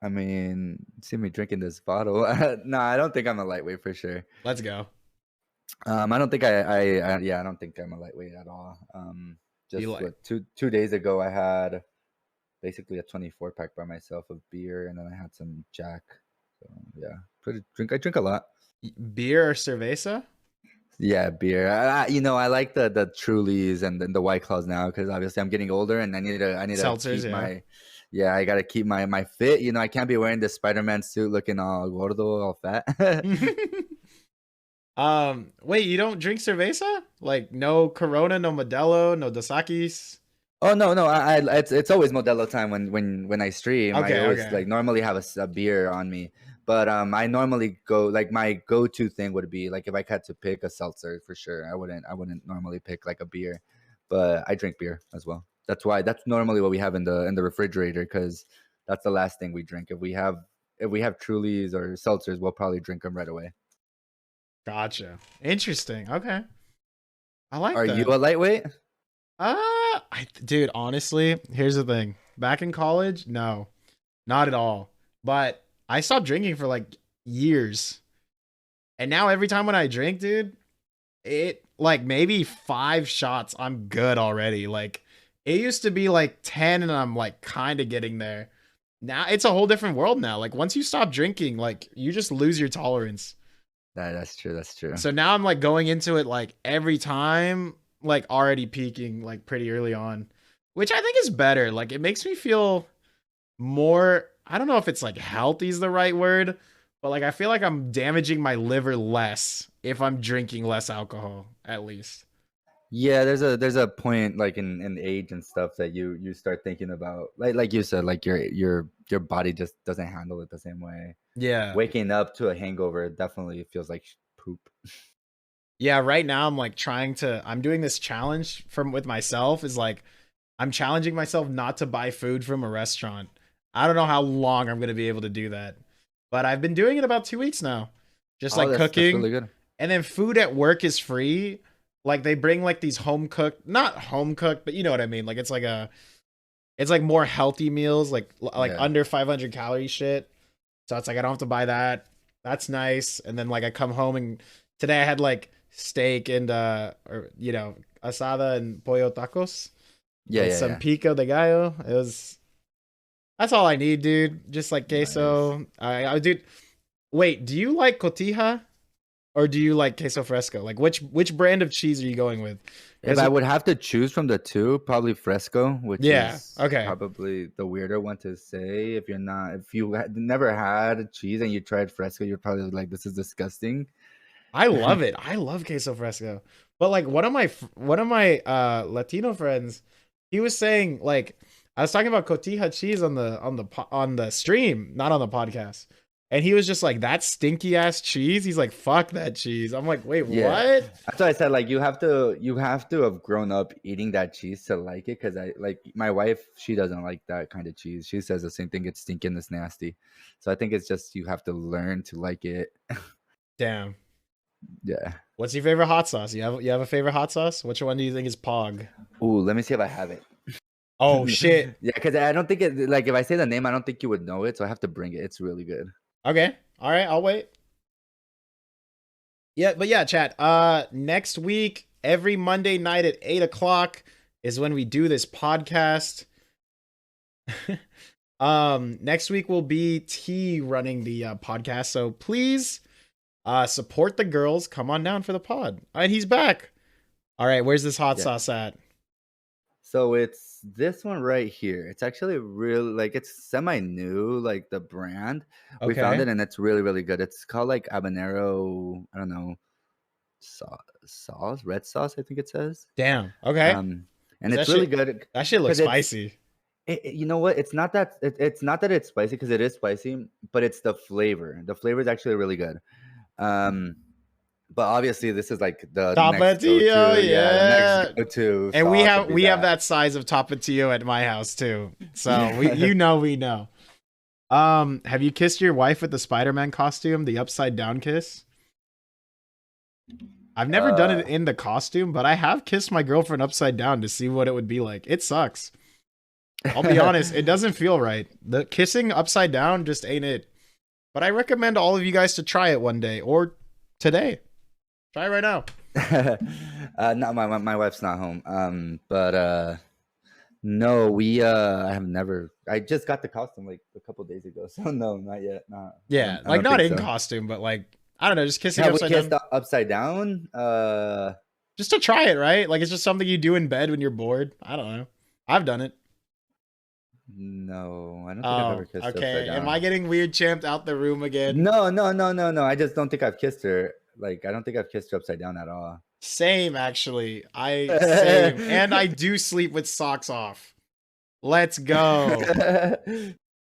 C: I mean, see me drinking this bottle. No, I don't think I'm a lightweight for sure.
B: Let's go.
C: I don't think yeah, I don't think I'm a lightweight at all.
B: You
C: Just
B: like
C: what, two days ago, I had basically a 24 pack by myself of beer, and then I had some Jack. So yeah, I drink a lot.
B: beer or cerveza?
C: Yeah, beer. I like the Trulies and then the White Claws now because obviously I'm getting older and I need to
B: Seltzers,
C: keep
B: yeah.
C: I gotta keep my fit. I can't be wearing this Spiderman suit looking all gordo, all fat.
B: Wait, you don't drink cerveza? Like no Corona, no Modelo, no Dos Equis?
C: Oh no, it's always Modelo time when I stream. I
B: Okay,
C: always
B: okay.
C: like normally have a beer on me, but I normally go like my go-to thing would be like if I had to pick a seltzer for sure. I wouldn't normally pick like a beer, but I drink beer as well. That's normally what we have in the refrigerator because that's the last thing we drink. If we have Trulies or seltzers, we'll probably drink them right away.
B: Gotcha. Interesting. Okay. I like
C: Are you
B: that.
C: a lightweight?
B: Dude, honestly, here's the thing. Back in college, no, not at all. But I stopped drinking for like years. And now every time when I drink, dude, it like maybe 5 shots, I'm good already. Like it used to be like 10 and I'm like kind of getting there. Now it's a whole different world now. Like once you stop drinking, like you just lose your tolerance.
C: That's true. That's true.
B: So now I'm like going into it like every time, like already peaking like pretty early on, which I think is better. Like it makes me feel more, I don't know if it's like healthy is the right word, but like I feel like I'm damaging my liver less if I'm drinking less alcohol, at least.
C: Yeah, there's a point like in age and stuff that you start thinking about like you said like your body just doesn't handle it the same way.
B: Yeah.
C: Waking up to a hangover definitely feels like poop.
B: Yeah, right now I'm like I'm doing this challenge from with myself is like I'm challenging myself not to buy food from a restaurant. I don't know how long I'm going to be able to do that. But I've been doing it about 2 weeks now. Just
C: Oh,
B: like
C: that's
B: cooking.
C: really good.
B: And then food at work is free. Like they bring like these home cooked, not home cooked, but you know what I mean. Like it's like more healthy meals, like
C: Yeah.
B: under 500 calorie shit. So it's like I don't have to buy that. That's nice. And then like I come home and today I had like steak and or asada and pollo tacos
C: Yeah,
B: with
C: yeah,
B: some
C: yeah.
B: pico de gallo. That's all I need, dude. Just like
C: Nice.
B: queso. I dude. Wait, do you like cotija or do you like queso fresco? Like which brand of cheese are you going with?
C: If I would have to choose from the two, probably Fresco, which
B: Yeah.
C: is
B: Okay.
C: probably the weirder one to say. If you never had cheese and you tried Fresco, you're probably like, this is disgusting.
B: I love it. I love queso fresco. But like one of my Latino friends, he was saying like I was talking about cotija cheese on the stream, not on the podcast. And he was just like that stinky ass cheese. He's like fuck that cheese. I'm like, "Wait,
C: Yeah,
B: what?"
C: that's why I said like you have to have grown up eating that cheese to like it. Because I like my wife, she doesn't like that kind of cheese. She says the same thing. It's stinking, it's nasty. So I think it's just you have to learn to like it.
B: Damn.
C: Yeah.
B: What's your favorite hot sauce? You have a favorite hot sauce? Which one do you think is pog?
C: Ooh, let me see if I have it.
B: Oh shit.
C: Yeah, because I don't think it like if I say the name, I don't think you would know it. So I have to bring it. It's really good.
B: Okay. All right, I'll wait. Yeah, but yeah, chat. Next week, every Monday night at 8 o'clock is when we do this podcast. Next week will be T running the podcast, so please support the girls. Come on down for the pod. And he's back. All right, where's this hot
C: Yeah.
B: sauce at?
C: So it's this one right here. It's actually real, like it's semi new, like the brand. We found
B: Okay.
C: it and it's really, really good. It's called like habanero, I don't know, red sauce, I think it says.
B: Damn. Okay.
C: Um, and
B: 'Cause
C: it's really good
B: that shit looks
C: because
B: spicy.
C: you know what? It's not that it's spicy because it is spicy, but it's the flavor. The flavor is actually really good. Um, but obviously this is like the next
B: Tapatio,
C: go-to. Yeah, the next
B: yeah.
C: go-to
B: And we
C: sauce would
B: have
C: be
B: we have
C: that.
B: that size of Tapatio at my house too. So we
C: Yeah.
B: we know. Have you kissed your wife with the Spider-Man costume, the upside down kiss? I've never done
C: Uh,
B: it in the costume, but I have kissed my girlfriend upside down to see what it would be like. It sucks. I'll be honest, it doesn't feel right. The kissing upside down just ain't it. But I recommend all of you guys to try it one day or today. Try it right now.
C: no, my wife's not home. But no, we I have never. I just got the costume like a couple days ago, so no, not yet. Not.
B: Yeah,
C: I
B: like
C: don't
B: not
C: think
B: in
C: so.
B: costume, but like I don't know, just kissing
C: Have we
B: upside
C: kissed
B: down.
C: upside down?
B: Just to try it, right? Like it's just something you do in bed when you're bored. I don't know. I've done it.
C: No, I don't think I've
B: Oh,
C: ever kissed her upside
B: okay. Am I
C: down.
B: getting weird champed out the room again?
C: No, no, no, no, no. I just don't think I've kissed her. Like, I don't think I've kissed her upside down at all.
B: Same, actually. Same. And I do sleep with socks off. Let's go.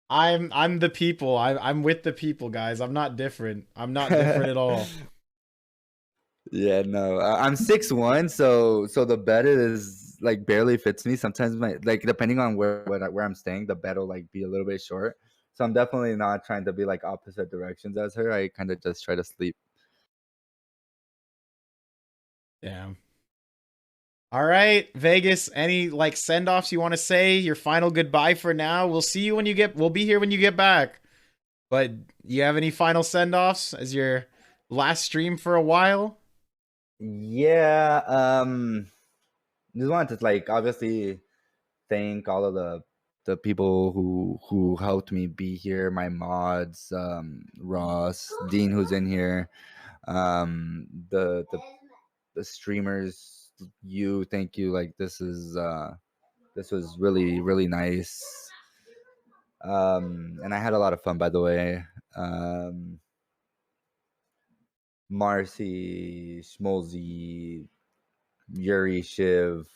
B: I'm the people. I'm with the people, guys. I'm not different. I'm not different at all.
C: Yeah, no. I'm 6'1", so the bed is like barely fits me. Sometimes my like depending on where I'm staying, the bed will like be a little bit short. So I'm definitely not trying to be like opposite directions as her. I kind of just try to sleep.
B: Damn. All right, Vegas. Any like send offs you want to say? Your final goodbye for now. We'll see you when you get. We'll be here when you get back. But you have any final send offs as your last stream for a while?
C: Yeah, just wanted to like obviously thank all of the people who helped me be here, my mods, Ross, Dean, who's in here, um, the the the streamers, you, thank you. Like this was really, really nice. And I had a lot of fun, by the way. Um, Marcy, Schmolzy, Yuri, Shiv,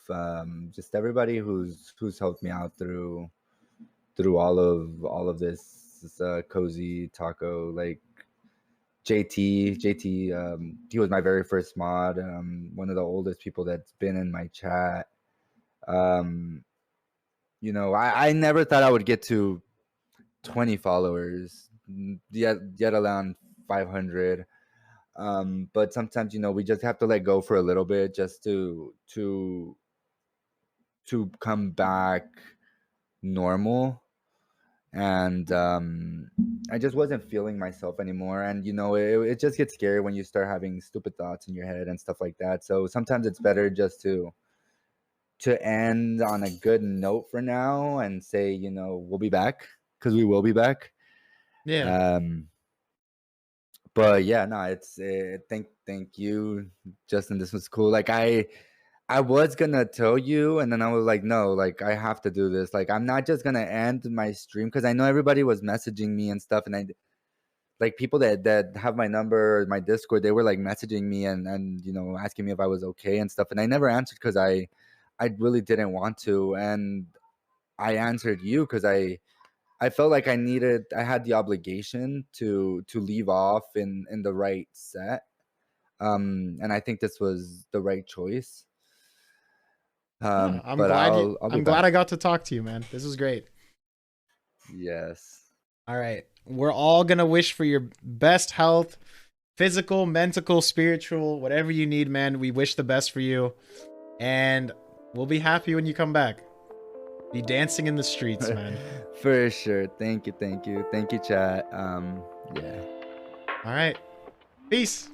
C: just everybody who's helped me out through all of this cozy taco, like JT, he was my very first mod, one of the oldest people that's been in my chat. um you know, I never thought I would get to 20 followers, yet alone 500. But sometimes, you know, we just have to let go for a little bit just to come back normal. And I just wasn't feeling myself anymore. And you know, it just gets scary when you start having stupid thoughts in your head and stuff like that. So sometimes it's better just to end on a good note for now and say, you know, we'll be back, because we will be back.
B: Yeah.
C: um but yeah, no, it's thank you, Justin. This was cool. Like I was gonna tell you, and then I was like, no, like I have to do this. Like I'm not just gonna end my stream, because I know everybody was messaging me and stuff, and I like people that have my number, my Discord, they were like messaging me and you know, asking me if I was okay and stuff, and I never answered because I really didn't want to, and I answered you because I felt like I had the obligation to leave off in the right set. And I think this was the right choice.
B: Yeah, I'm
C: But
B: glad you.
C: I'll be
B: I'm glad
C: back.
B: I got to talk to you, man. This was great.
C: Yes.
B: All right, we're all gonna wish for your best health, physical, mental, spiritual, whatever you need, man. We wish the best for you, and we'll be happy when you come back. Be dancing in the streets, man.
C: For sure. Thank you, chat. Yeah.
B: All right, peace.